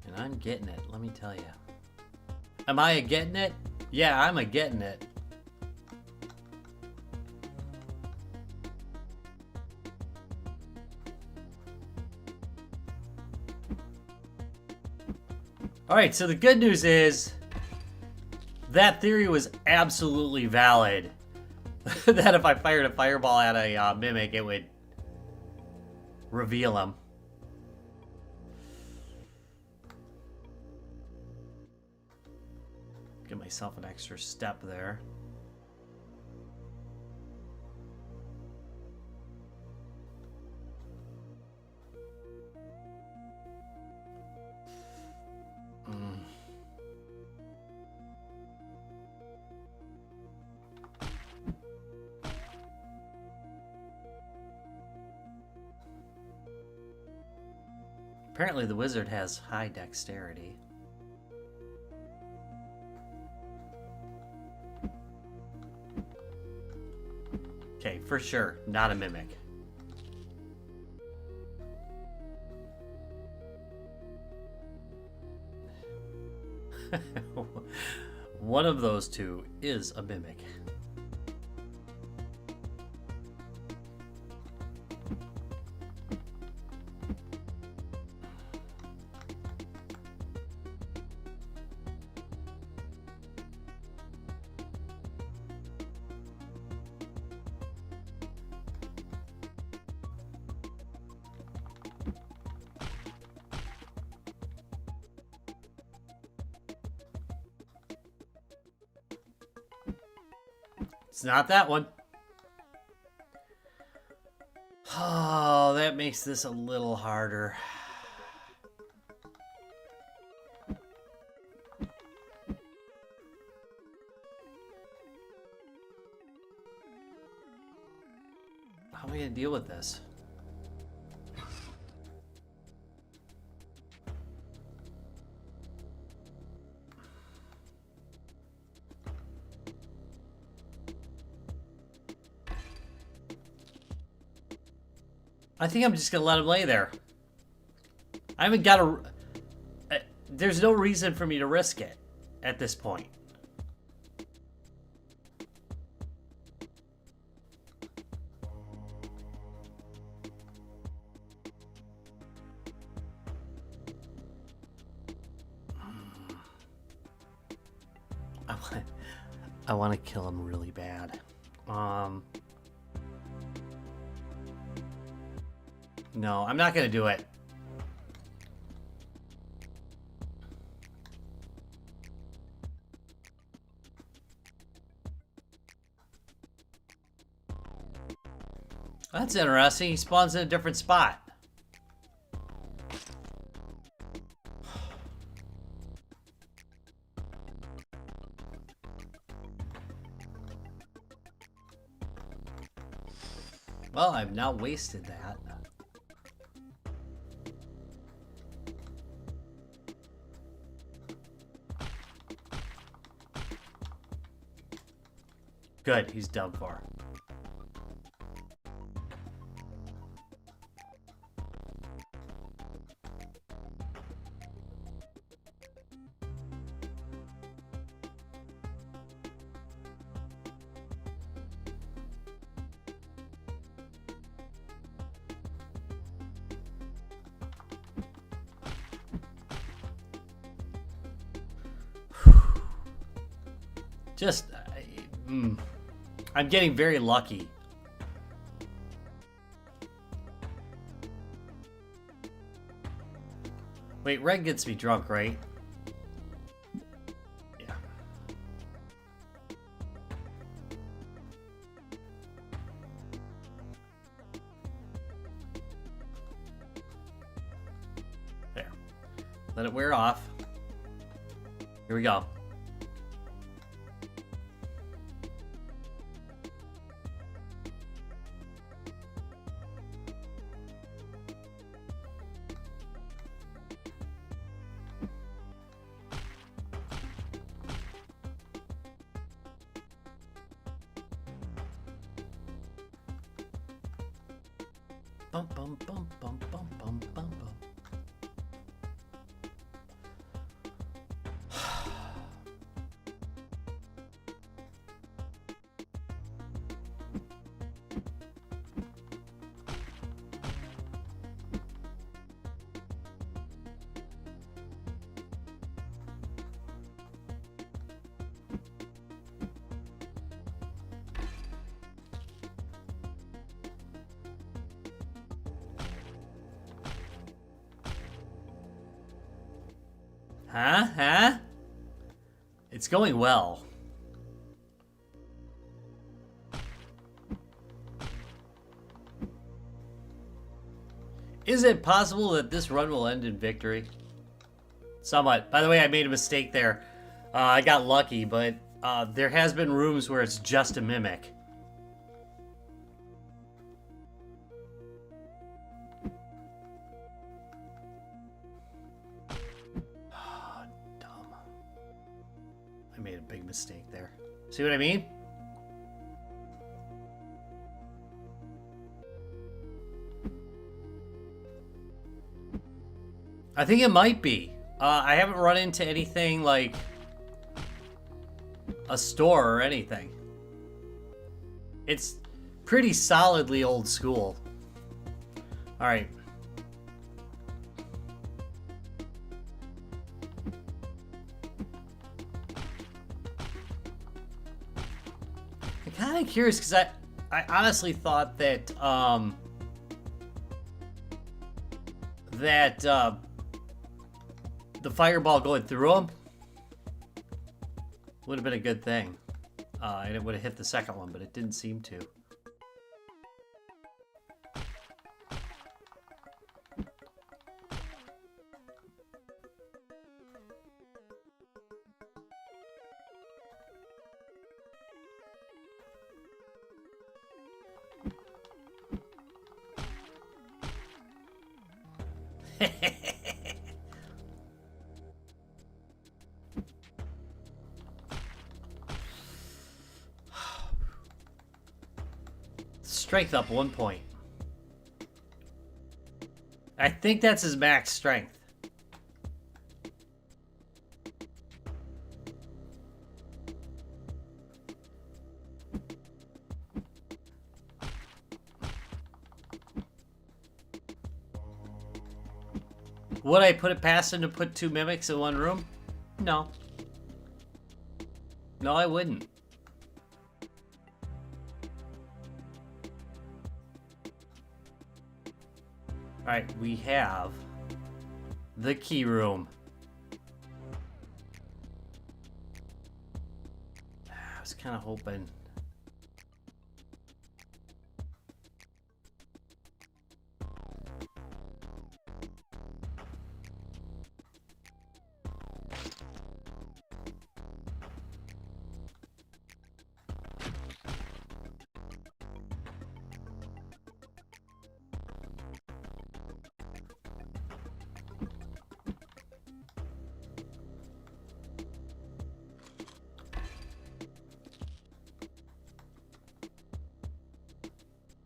And I'm getting it, let me tell you. Am I a getting it? Yeah, I'm a getting it. Alright, so the good news is that theory was absolutely valid. That if I fired a fireball at a mimic, it would reveal him. Give myself an extra step there. Apparently the wizard has high dexterity. Okay, for sure, not a mimic. One of those two is a mimic. It's not that one. Oh, that makes this a little harder. How am I going to deal with this? I think I'm just gonna let him lay there. I haven't got a... There's no reason for me to risk it at this point. I want to kill him really bad. No, I'm not gonna do it. That's interesting. He spawns in a different spot. Well, I've now wasted that. Good, he's done for. Just, I'm getting very lucky. Wait, red gets me drunk, right? Yeah. There. Let it wear off. Here we go. Bum, bum, bum, bum, bum, bum, bum, bum. Huh? It's going well. Is it possible that this run will end in victory? Somewhat. By the way, I made a mistake there. I got lucky, but there has been rooms where it's just a mimic. Dumb. I made a big mistake there. See what I mean? I think it might be. I haven't run into anything like a store or anything. It's pretty solidly old school. All right. I'm kind of curious because I honestly thought that the fireball going through him would have been a good thing. And it would have hit the second one, but it didn't seem to. Strength up 1 point. I think that's his max strength. Would I put it past him to put 2 mimics in one room? No. No, I wouldn't. Alright, we have the key room. I was kind of hoping.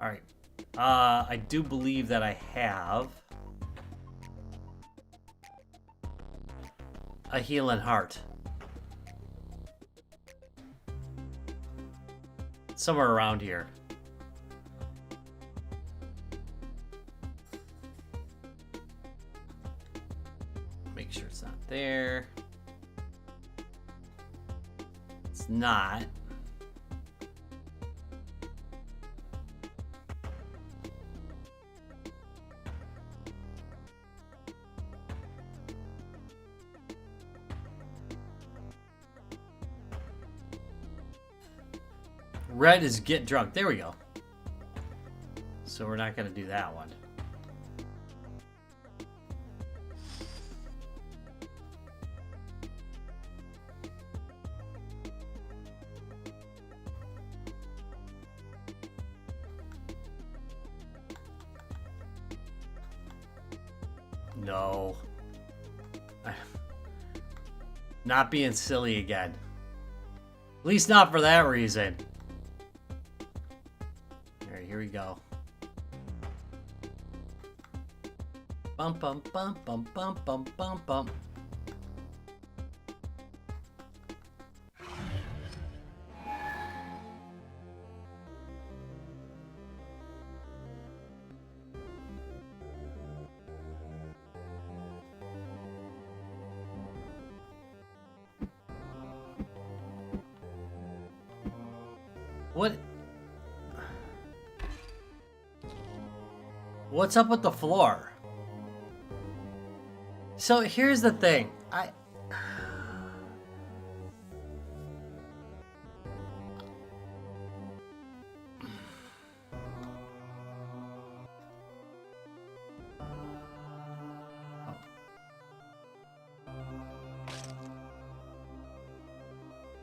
Alright. I do believe that I have a healing heart. Somewhere around here. Make sure it's not there. It's not. Red is get drunk. There we go. So we're not going to do that one. No. Not being silly again. At least not for that reason. Alright, here we go. Bum bum bum bum bum bum bum bum. What? What's up with the floor? So here's the thing.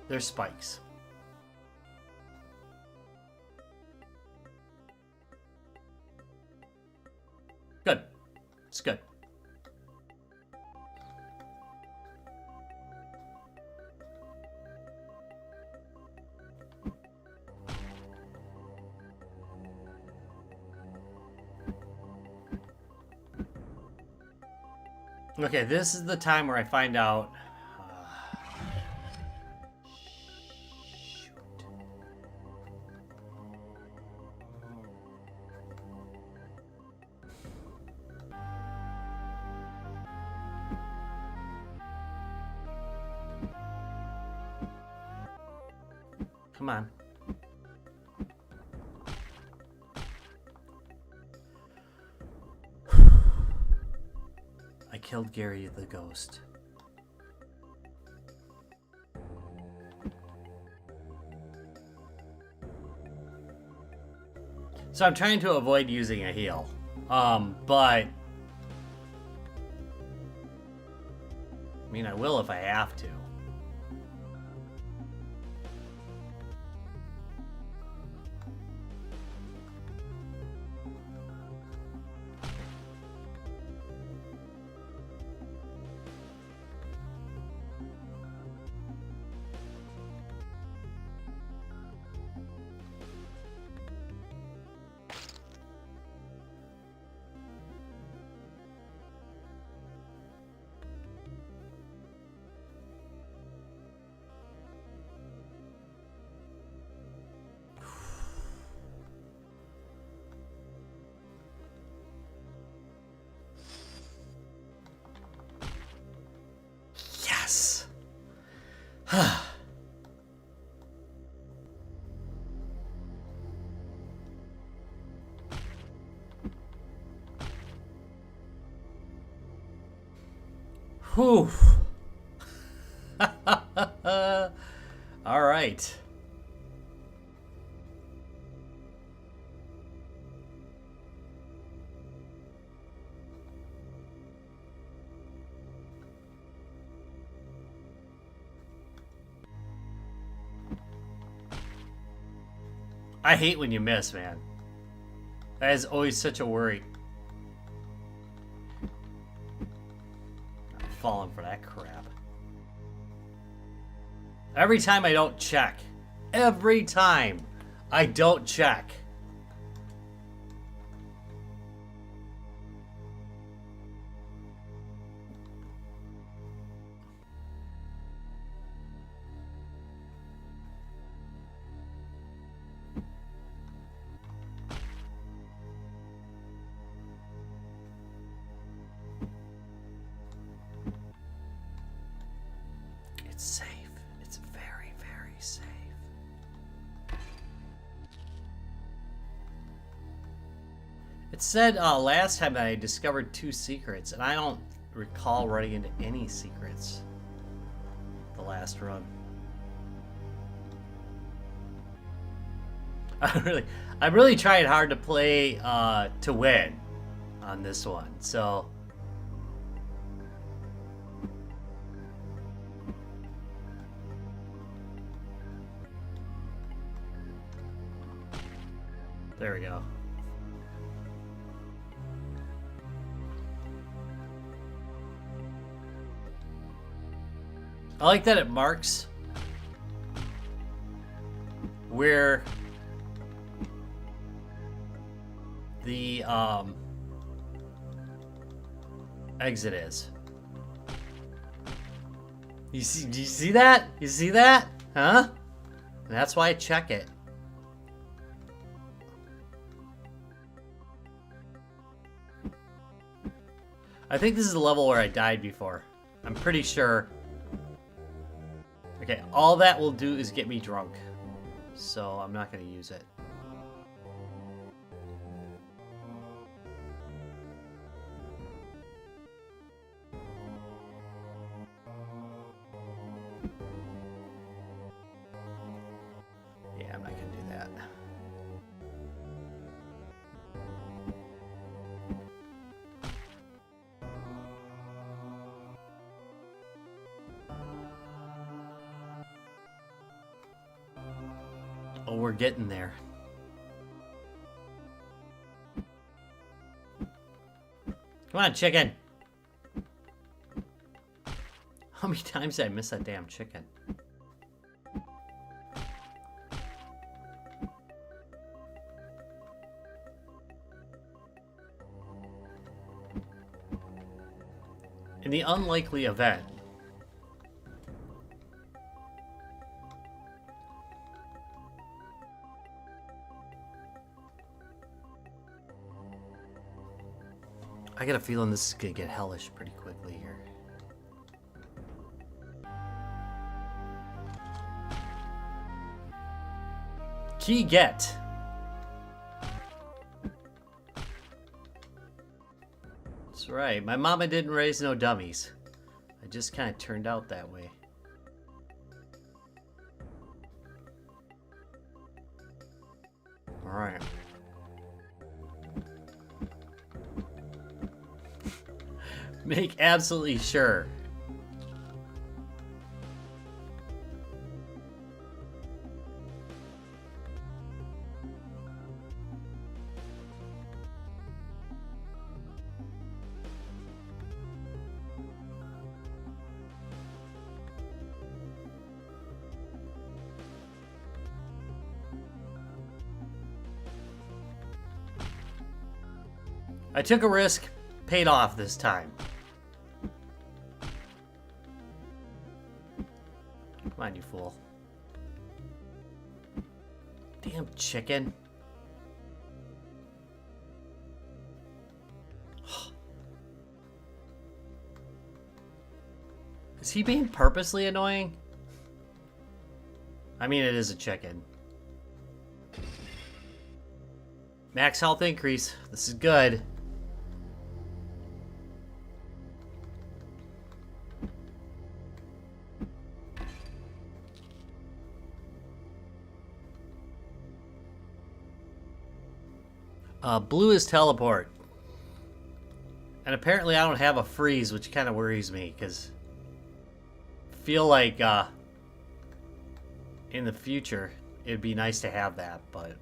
There's spikes. Good. It's good. Okay, this is the time where I find out. Shoot. Come on. I killed Gary the ghost. So I'm trying to avoid using a heal. But I mean, I will if I have to. Yes. Whew. All right. I hate when you miss, man. That is always such a worry. I'm falling for that crap. Every time I don't check. Every time I don't check. It's safe. It's very, very safe. It said last time that I discovered 2 secrets, and I don't recall running into any secrets the last run. I'm really trying hard to play to win on this one, so. There we go. I like that it marks where exit is. You see that? You see that? Huh? And that's why I check it. I think this is the level where I died before. I'm pretty sure. Okay, all that will do is get me drunk. So I'm not going to use it. Yeah, I'm not going to do that. Oh, we're getting there. Come on, chicken. How many times did I miss that damn chicken? In the unlikely event I got a feeling this is gonna get hellish pretty quickly here. Key get. That's right. My mama didn't raise no dummies. I just kind of turned out that way. All right. Make absolutely sure. I took a risk, paid off this time. Come on, you fool. Damn chicken. Is he being purposely annoying? I mean, it is a chicken. Max health increase. This is good. Blue is teleport. And apparently I don't have a freeze, which kind of worries me, because I feel like in the future it'd be nice to have that, but...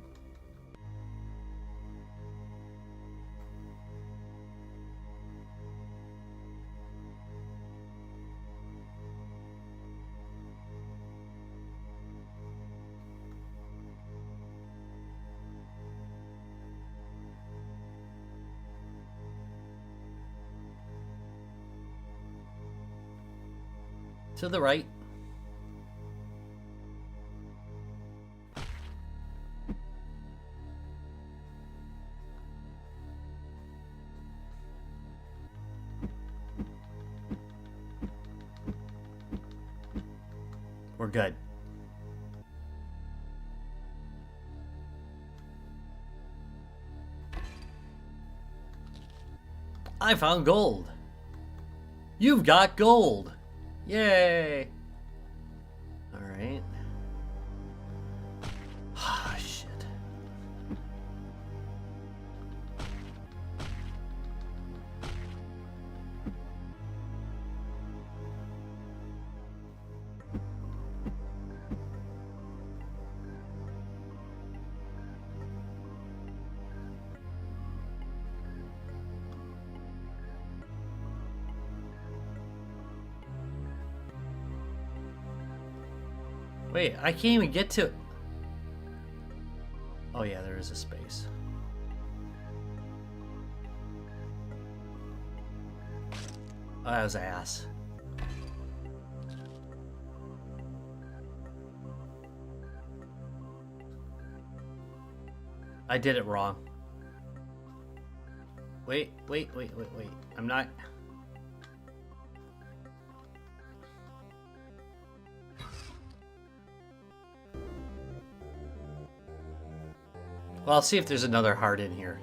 To the right. We're good. I found gold. You've got gold. Yay! Alright. Ah, shit. Wait, I can't even get to... Oh yeah, there is a space. Oh, that was ass. I did it wrong. Wait. I'm not... Well, I'll see if there's another heart in here.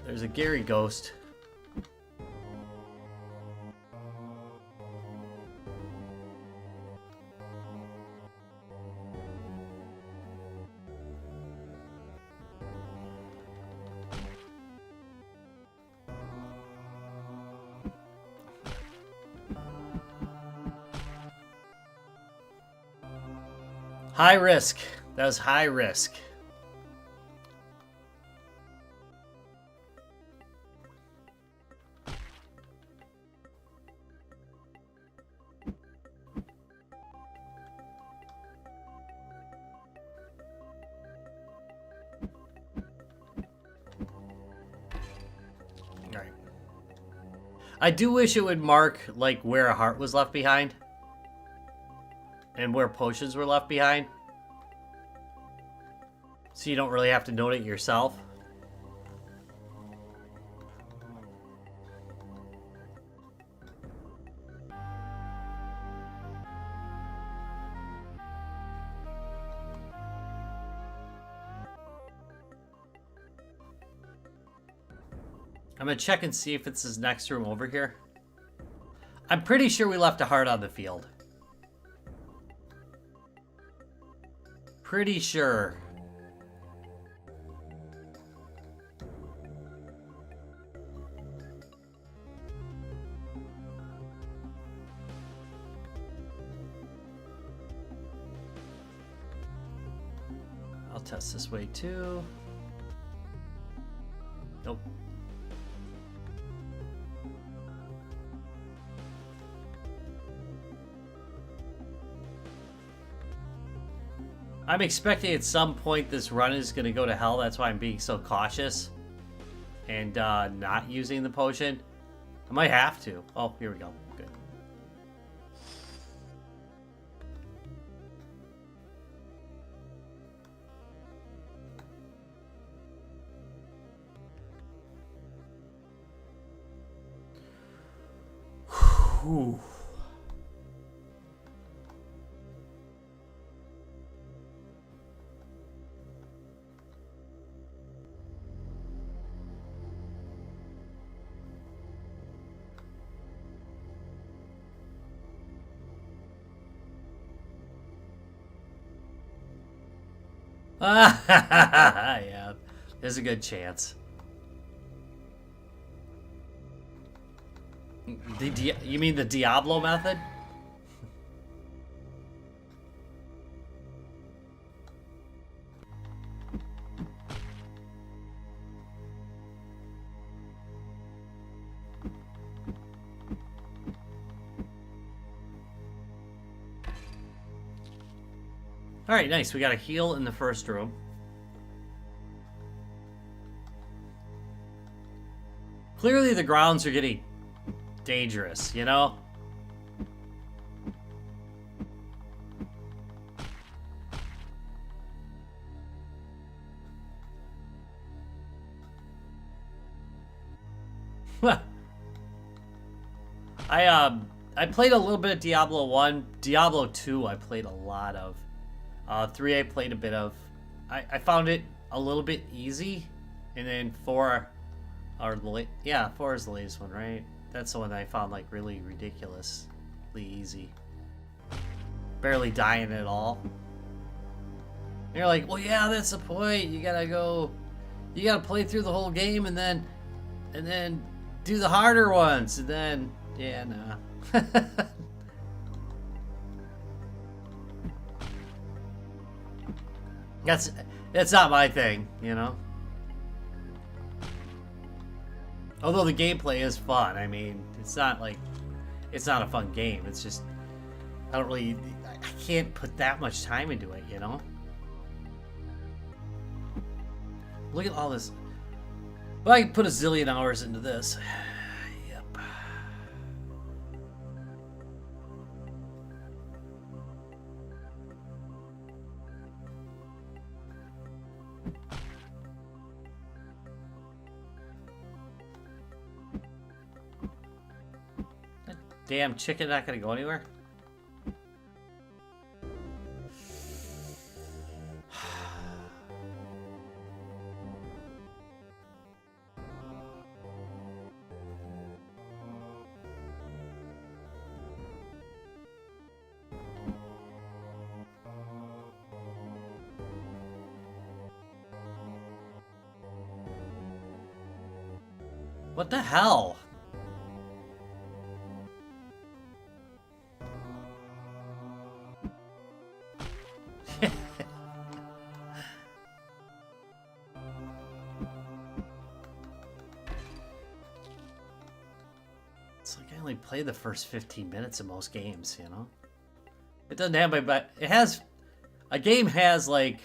There's a Gary ghost. High risk. That was high risk. Alright. I do wish it would mark like where a heart was left behind. And where potions were left behind. So you don't really have to note it yourself. I'm gonna check and see if it's this next room over here. I'm pretty sure we left a heart on the field. Pretty sure. I'll test this way too. Nope. I'm expecting at some point this run is going to go to hell. That's why I'm being so cautious and not using the potion. I might have to. Oh, here we go. Good. Whew. Yeah, there's a good chance. You mean the Diablo method? Alright, nice. We got a heal in the first room. Clearly the grounds are getting dangerous, you know? I played a little bit of Diablo 1. Diablo 2 I played a lot of. 3 I played a bit of. I found it a little bit easy. And then 4 4 is the latest one, right? That's the one that I found like really ridiculously easy. Barely dying at all. And you're like, well yeah, that's the point. You gotta play through the whole game and then do the harder ones. And then yeah, nah. That's not my thing, you know? Although the gameplay is fun. I mean, it's not a fun game. It's just, I can't put that much time into it, you know? Look at all this. Well, I can put a zillion hours into this. Yep. That damn chicken not gonna go anywhere? What the hell? It's like I only play the first 15 minutes of most games, you know? It doesn't have my, but it has, a game has like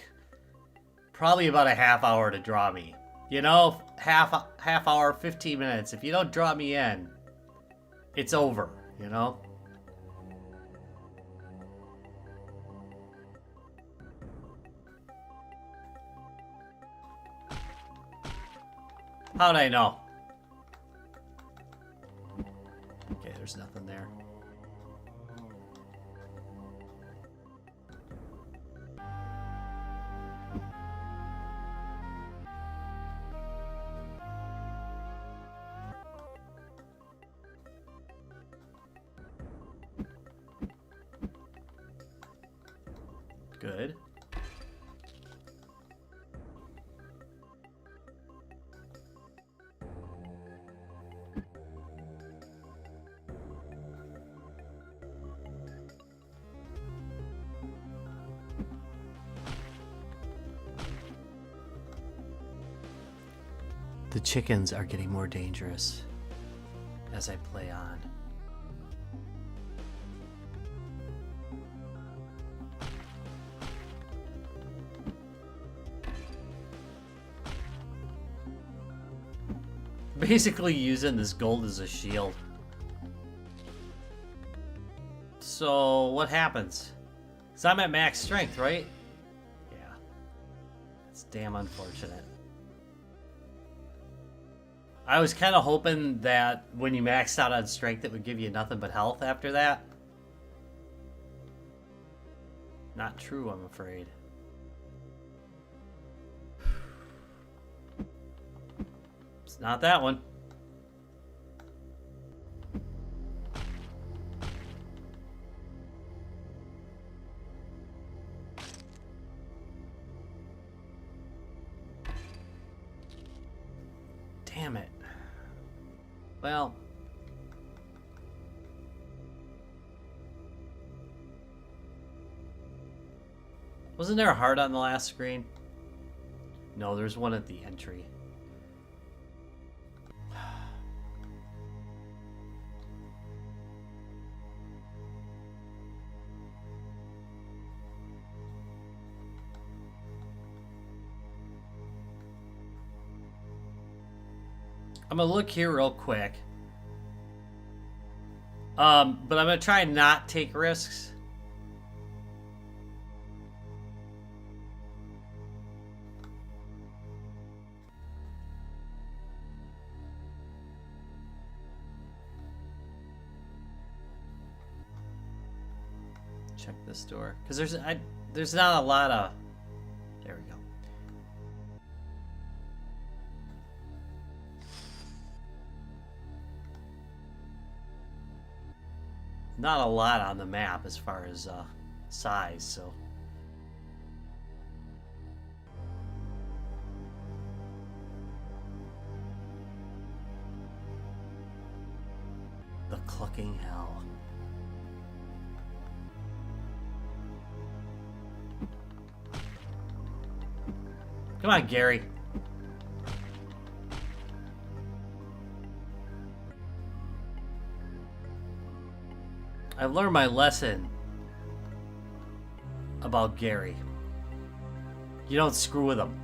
probably about a half hour to draw me. You know, half hour, 15 minutes. If you don't draw me in, it's over, you know? How'd I know? Okay, there's nothing there. Good. The chickens are getting more dangerous as I play on. Basically using this gold as a shield. So what happens? Because I'm at max strength, right? Yeah. It's damn unfortunate. I was kind of hoping that when you maxed out on strength, it would give you nothing but health after that. Not true, I'm afraid. It's not that one. Damn it. Well, wasn't there a heart on the last screen? No, there's one at the entry. I'm gonna look here real quick. But I'm gonna try and not take risks. Check this door, because there's not a lot of. There we go. Not a lot on the map as far as size, so. The clucking hell. Come on, Gary. I've learned my lesson about Gary. You don't screw with him.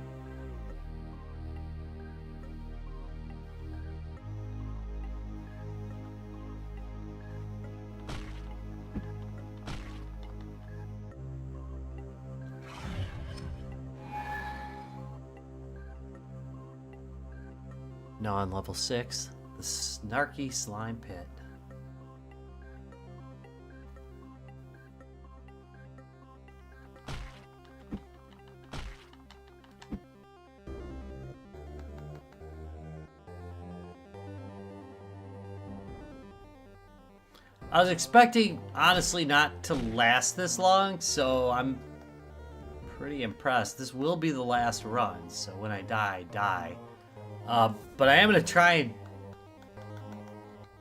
Now on level 6, the snarky slime pit. I was expecting, honestly, not to last this long, so I'm pretty impressed. This will be the last run, so when I die, die. But I am going to try and,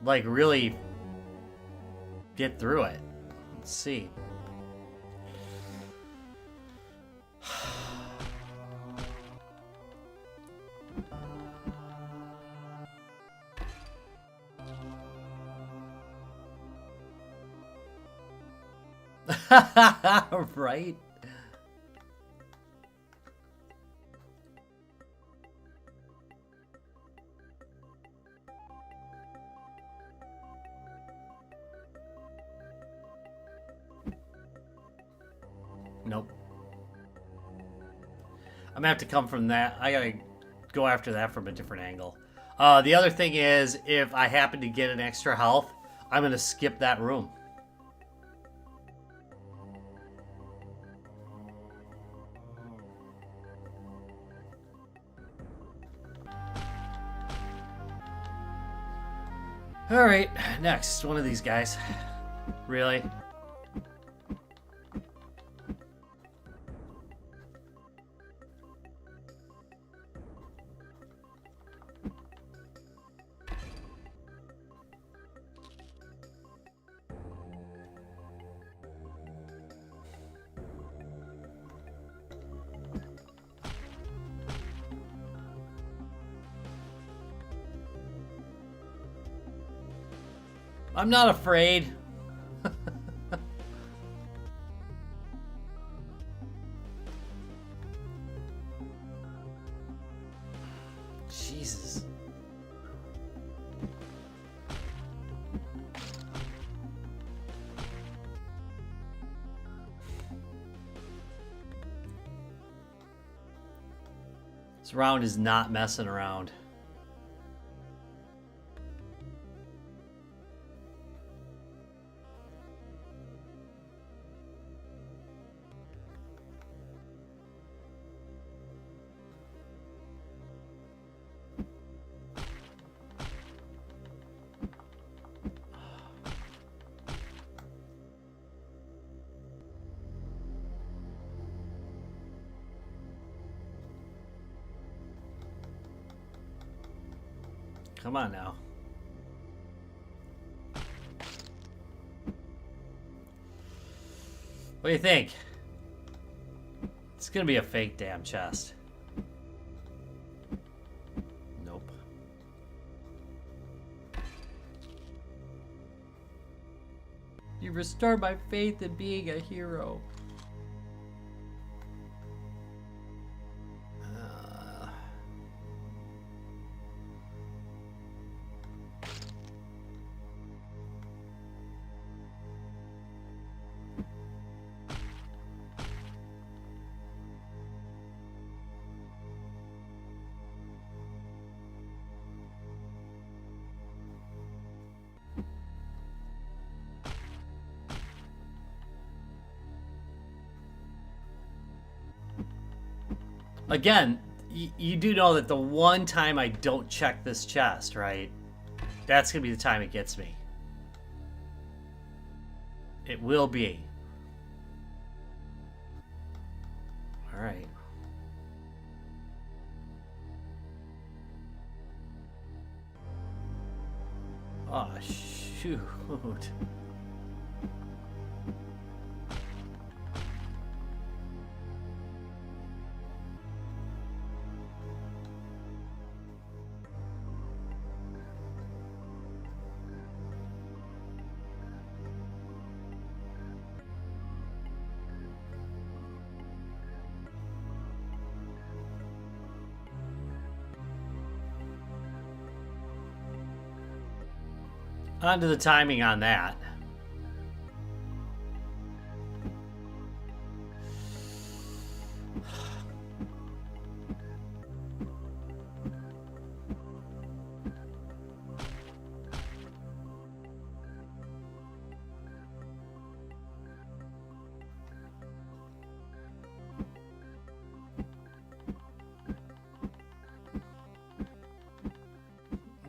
like, really get through it. Let's see. Right? Nope. I'm gonna have to come from that. I gotta go after that from a different angle. The other thing is, if I happen to get an extra health, I'm gonna skip that room. Alright, next. One of these guys. Really? I'm not afraid. Jesus. This round is not messing around. Come on now. What do you think? It's gonna be a fake damn chest. Nope. You restored my faith in being a hero. Again, you do know that the one time I don't check this chest, right? That's going to be the time it gets me. It will be. Alright. Oh, shoot. On to the timing on that.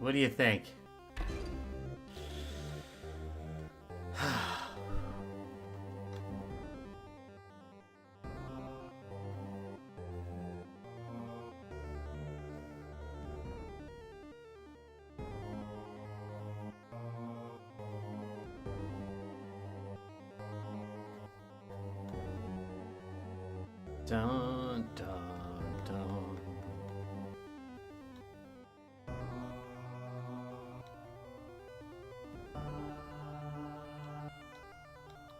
What do you think? Dun, dun, dun.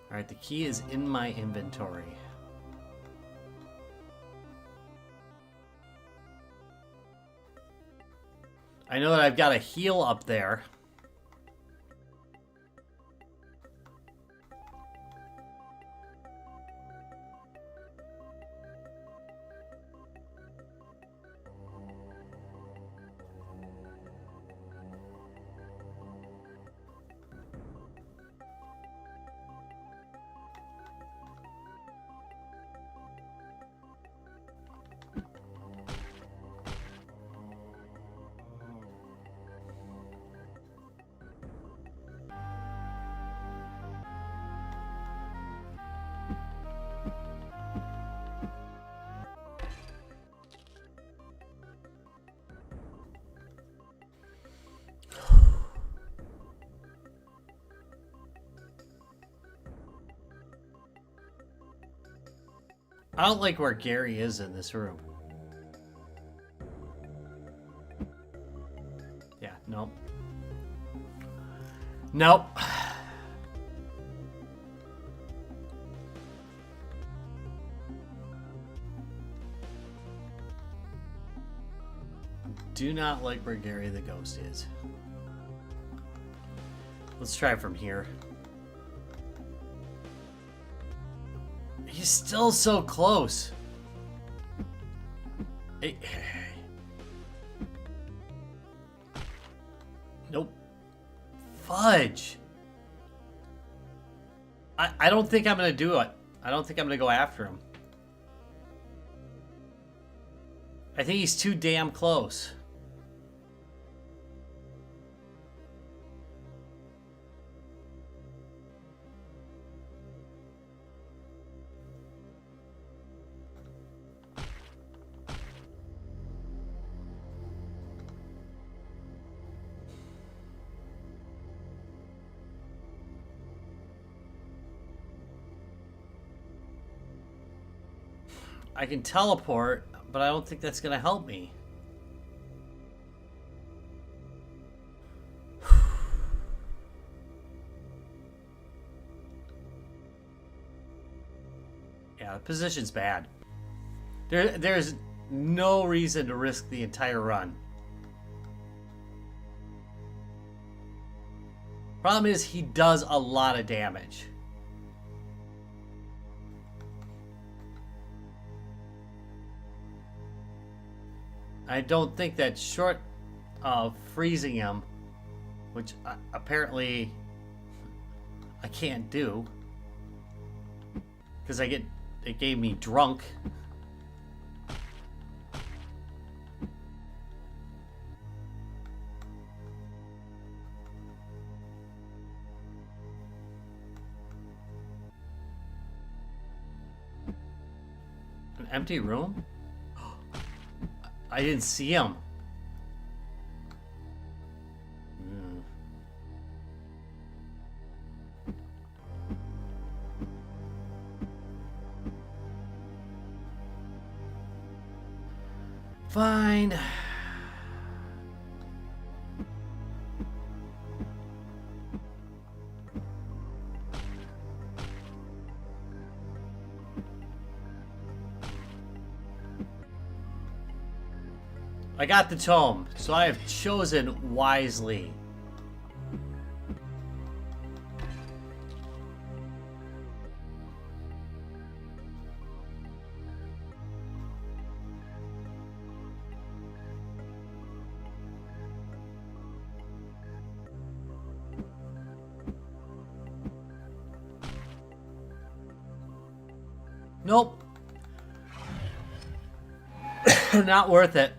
Alright, the key is in my inventory. I know that I've got a heal up there. I don't like where Gary is in this room. Yeah, nope. Nope. Do not like where Gary the Ghost is. Let's try from here. He's still so close. Hey. Nope. Fudge. I don't think I'm going to do it. I don't think I'm going to go after him. I think he's too damn close. I can teleport, but I don't think that's going to help me. Yeah, the position's bad. There's no reason to risk the entire run. Problem is, he does a lot of damage. I don't think that short of freezing him, which apparently I can't do because it gave me drunk. An empty room? I didn't see him. Fine. I got the tome, so I have chosen wisely. Nope. Not worth it.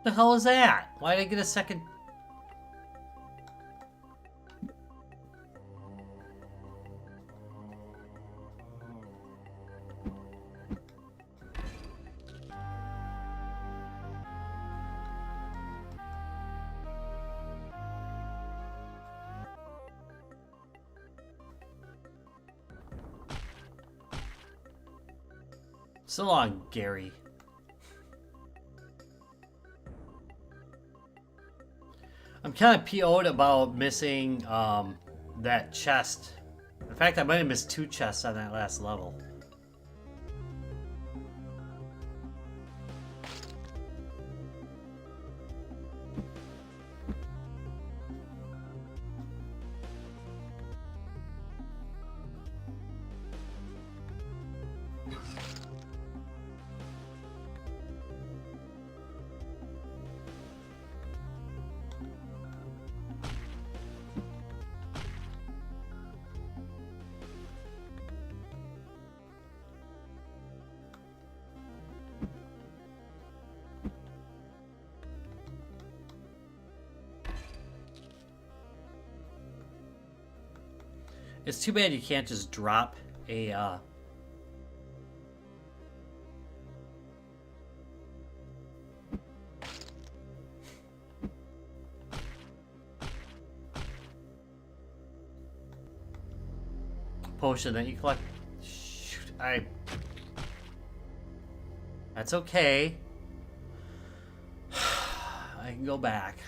The hell is that? Why did I get a second? So long, Gary. I'm kind of PO'd about missing that chest. In fact, I might have missed 2 chests on that last level. It's too bad you can't just drop a potion that you collect. Shoot, that's okay. I can go back.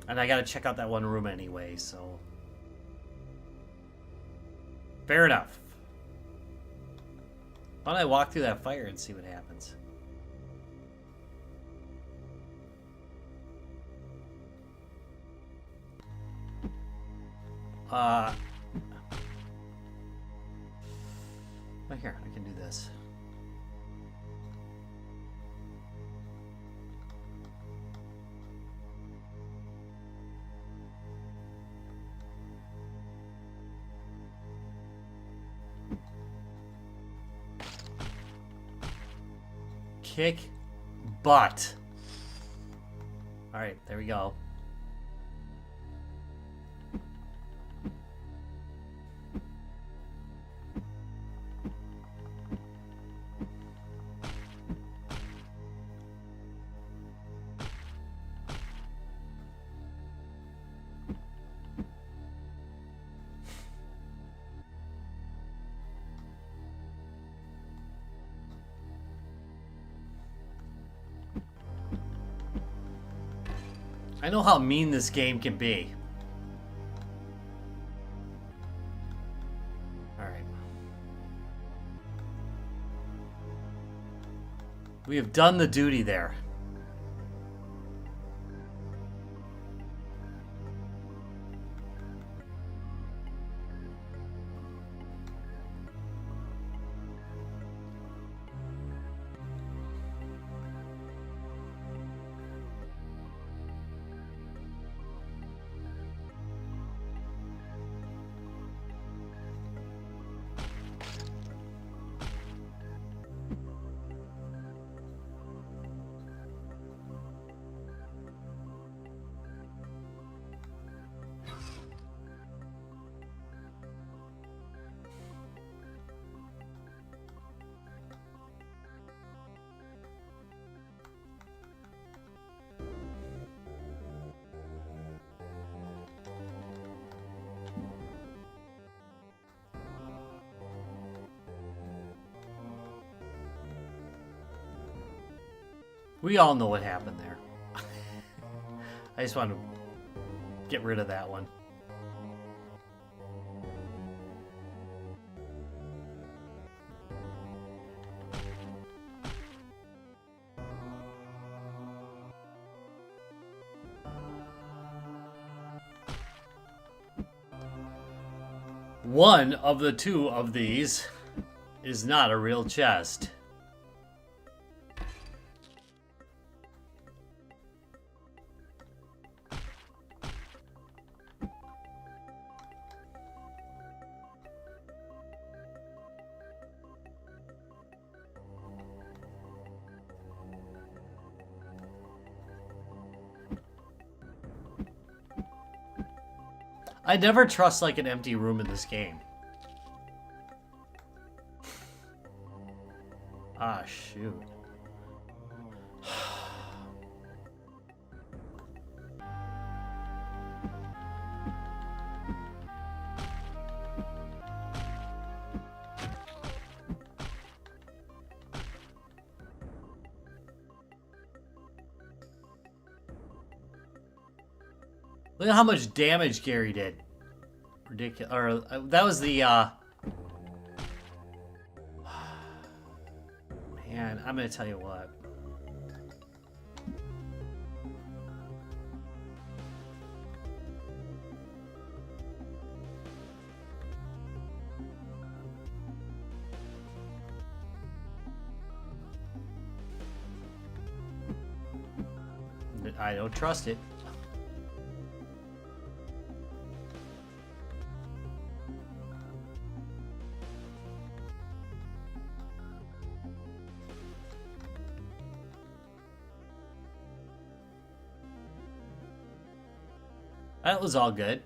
And I gotta check out that one room anyway, so fair enough. Why don't I walk through that fire and see what happens? Right here, I can do this. Kick butt. All right, there we go. I know how mean this game can be. Alright. We have done the duty there. We all know what happened there. I just want to get rid of that one. One of the 2 of these is not a real chest. I never trust like an empty room in this game. Ah, shoot. Look at how much damage Gary did. Ridiculous. Or that was the man, I'm gonna tell you what. I don't trust it. That was all good.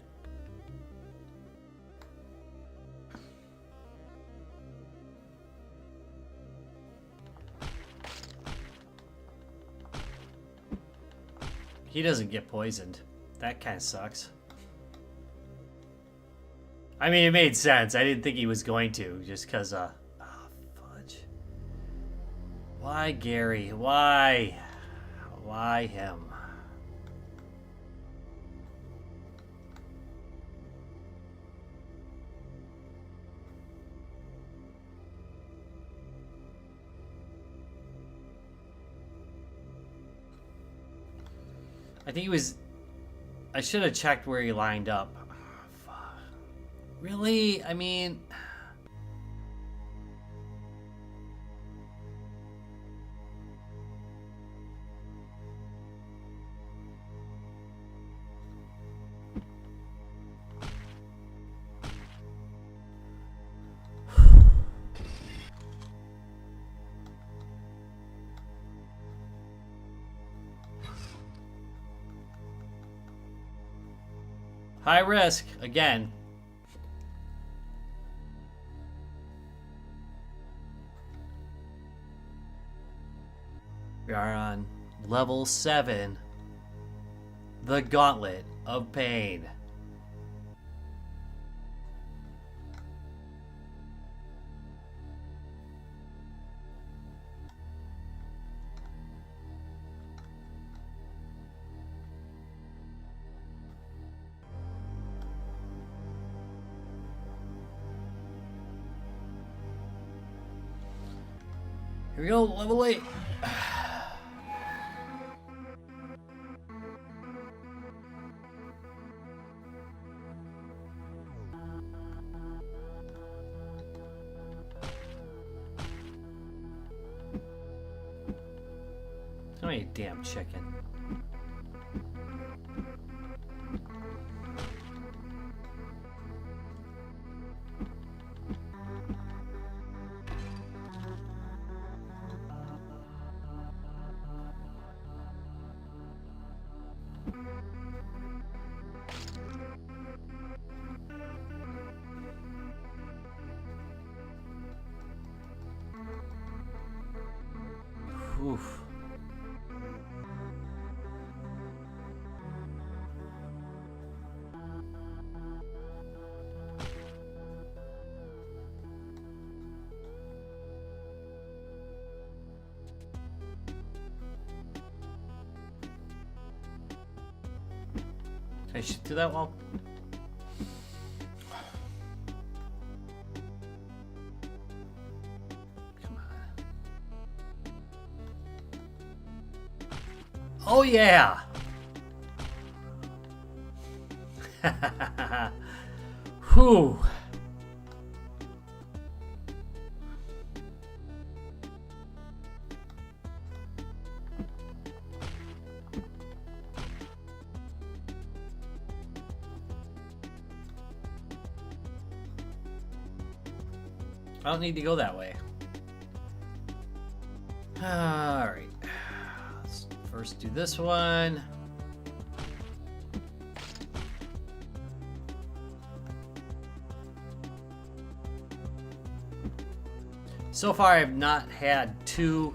He doesn't get poisoned. That kind of sucks. I mean, it made sense. I didn't think he was going to, just because, oh, fudge. Why Gary? Why? Why him? I think he was... I should have checked where he lined up. Oh, fuck. Really? I mean... High risk, again. We are on level 7. The Gauntlet of Pain. Here we go, level 8. How many damn chicken? Oof. Can I shoot through that wall? Oh yeah! Whew. I don't need to go that way. Alright. Let's first do this one. So far, I've not had 2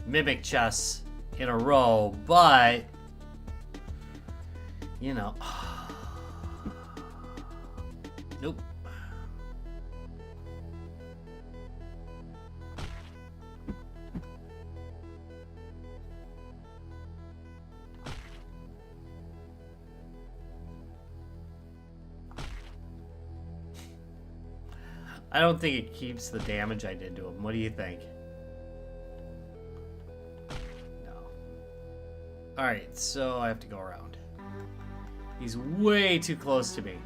mimic chests in a row, but you know, nope. I don't think it keeps the damage I did to him. What do you think? No. Alright, so I have to go around. He's way too close to me.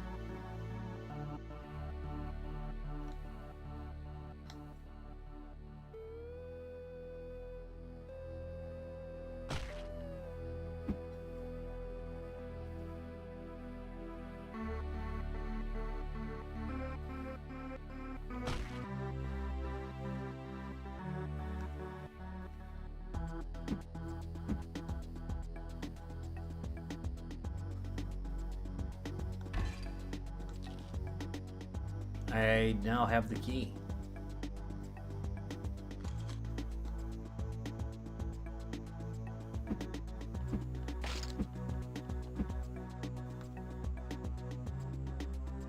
I now have the key.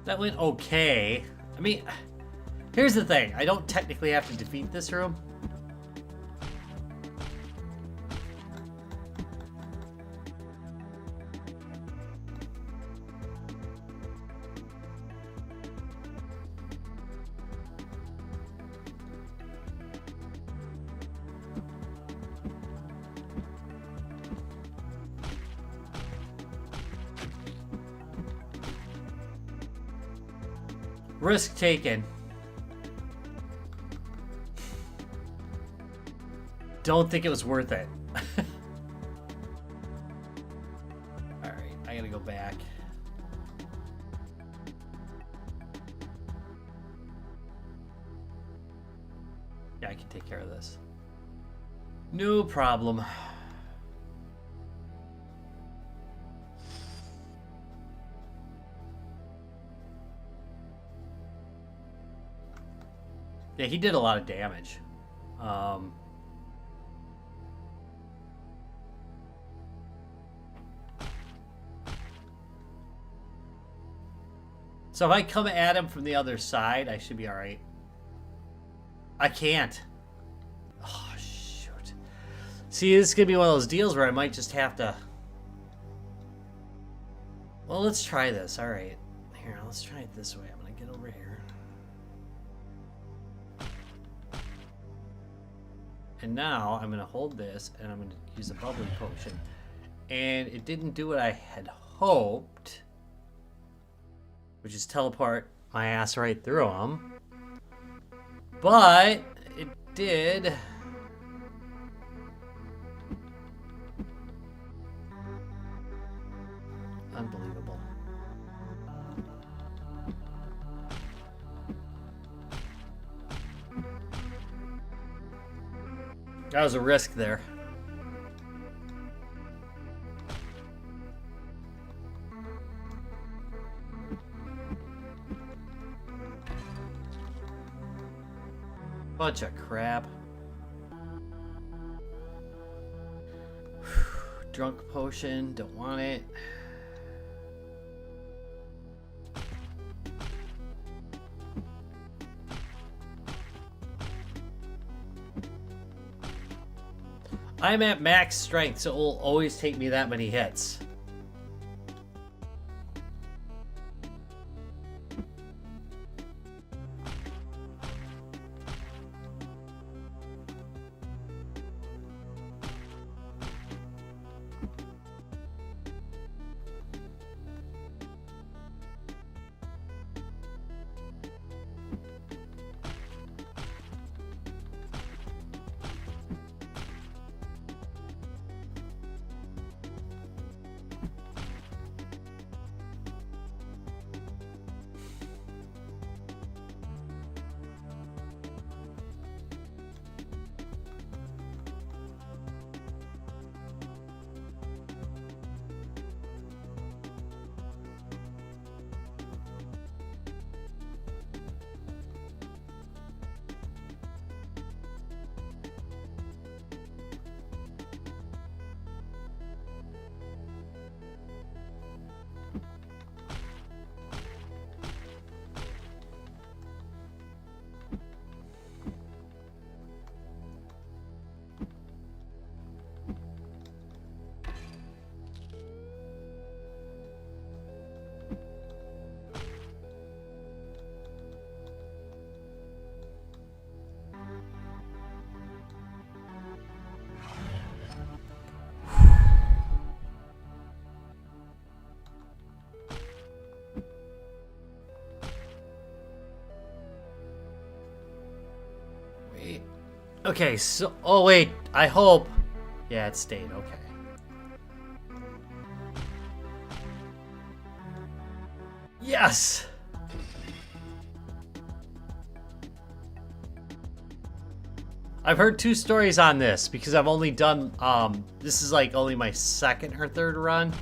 That went okay. I mean, here's the thing. I don't technically have to defeat this room. Risk taken. Don't think it was worth it. Alright, I gotta go back. Yeah, I can take care of this. No problem. Yeah, he did a lot of damage. So if I come at him from the other side, I should be alright. I can't. Oh, shoot. See, this is going to be one of those deals where I might just have to... Well, let's try this. Alright. Here, let's try it this way. I'm going to get over here. And now I'm going to hold this and I'm going to use a bubbly potion. And it didn't do what I had hoped, which is teleport my ass right through him. But it did. Unbelievable. That was a risk there. Bunch of crap. Drunk potion, don't want it. I'm at max strength, so it will always take me that many hits. Okay, so... Oh, wait. I hope... Yeah, it stayed. Okay. Yes! I've heard 2 stories on this because I've only done... this is like only my 2nd or 3rd run.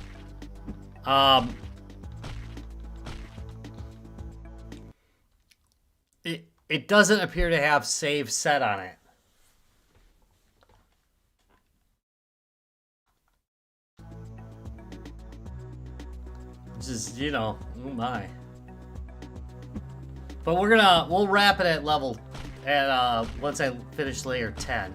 It doesn't appear to have save set on it. Which is, you know, oh my. But we'll wrap it at level, once I finish layer 10.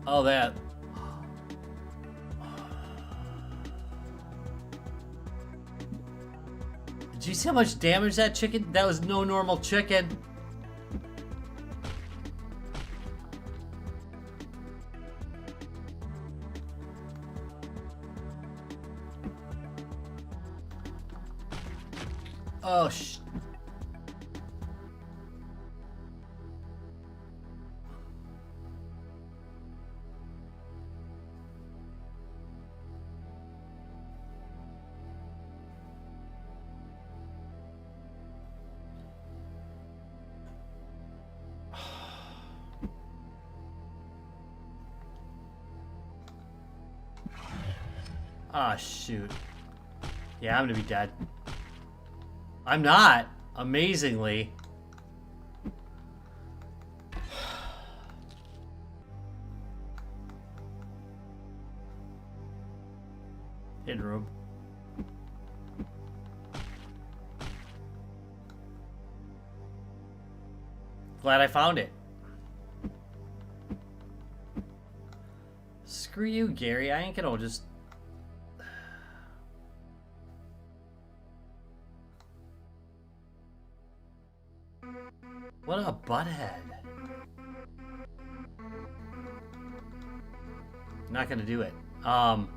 Oh, that. Did you see how much damage that chicken? That was no normal chicken. Oh, ah, shoot. Yeah, I'm gonna be dead. I'm not, amazingly. Hidden room. Glad I found it. Screw you, Gary. I ain't gonna just... What a butthead. Not gonna do it. I'm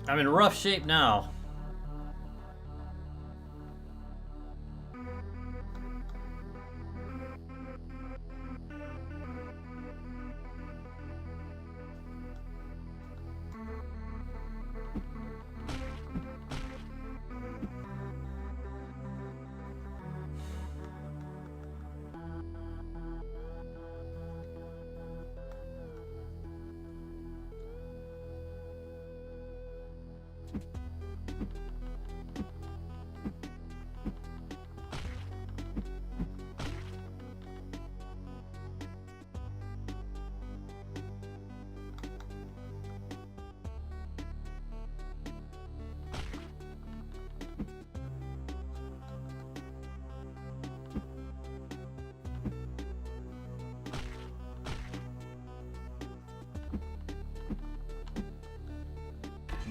in rough shape now.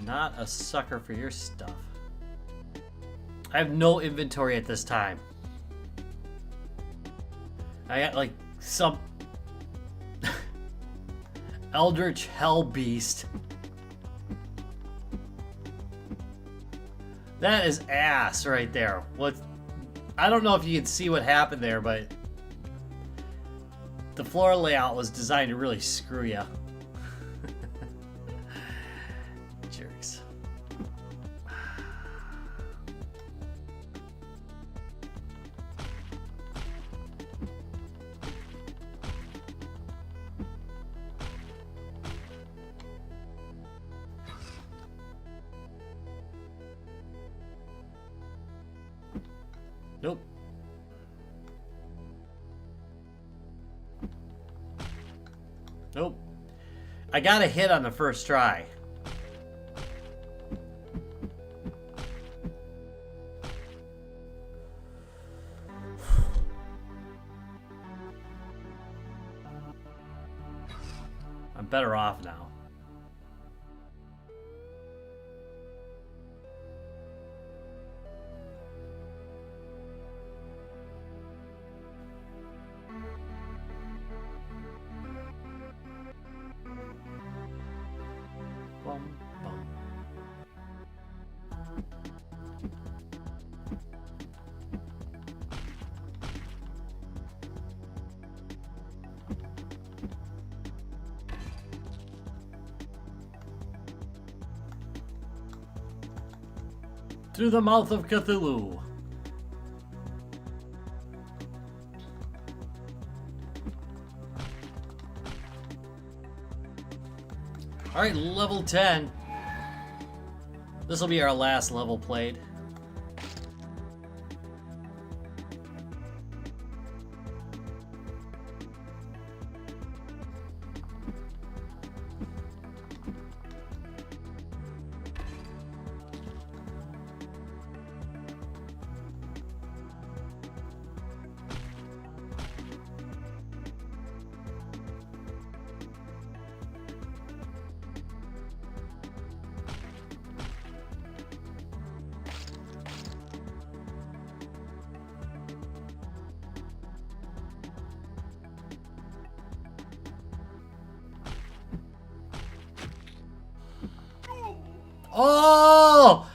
Not a sucker for your stuff. I have no inventory at this time. I got like some Eldritch Hell Beast. That is ass right there. What? I don't know if you can see what happened there, but the floor layout was designed to really screw you. Jerks. Nope. Nope. I got a hit on the first try. I'm better off now. Through the mouth of Cthulhu. Alright, level 10. This will be our last level played. Oh!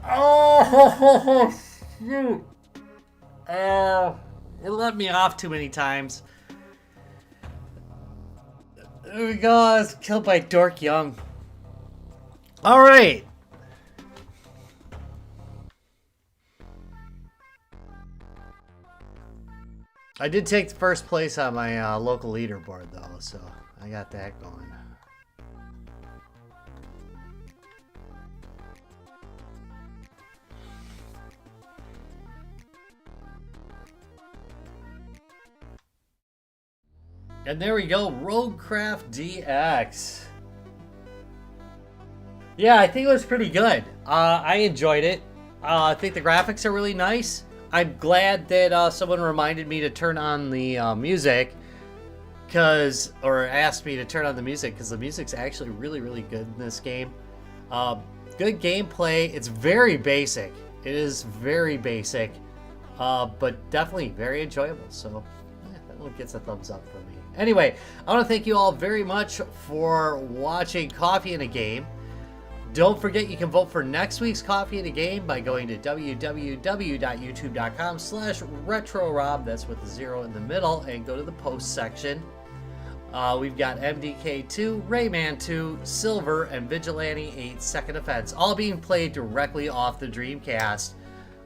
Oh, shoot. It let me off too many times. There we go. I was killed by Dork Young. Alright. I did take the first place on my local leaderboard, though, so I got that going. And there we go, RogueCraft DX. Yeah, I think it was pretty good. I enjoyed it. I think the graphics are really nice. I'm glad that someone reminded me to turn on the music, or asked me to turn on the music, because the music's actually really, really good in this game. Good gameplay. It's very basic. It is very basic, but definitely very enjoyable. So yeah, that one gets a thumbs up from me. Anyway, I want to thank you all very much for watching Coffee and a Game. Don't forget you can vote for next week's Coffee and a Game by going to www.youtube.com/RetroRob, that's with the 0 in the middle, and go to the post section. We've got MDK2, Rayman 2, Silver, and Vigilante 8 Second Offense, all being played directly off the Dreamcast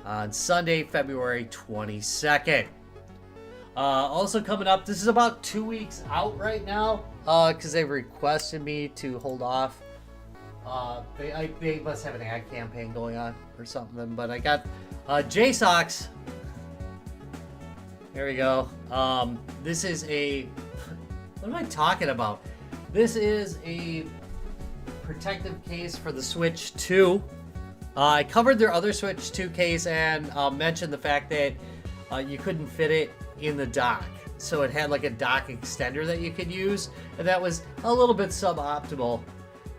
on Sunday, February 22nd. Also coming up, this is about 2 weeks out right now, because they've requested me to hold off. They must have an ad campaign going on or something, but I got JSOX. There we go. This is a... What am I talking about? This is a protective case for the Switch 2. I covered their other Switch 2 case and mentioned the fact that you couldn't fit it in the dock. So it had like a dock extender that you could use, and that was a little bit suboptimal.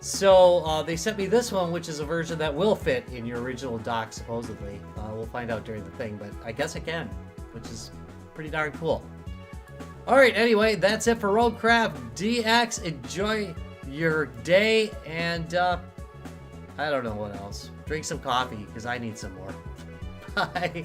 So they sent me this one, which is a version that will fit in your original dock, supposedly. We'll find out during the thing, but I guess it can, which is pretty darn cool. Alright, anyway, that's it for RogueCraft DX. Enjoy your day, and I don't know what else. Drink some coffee, because I need some more. Bye.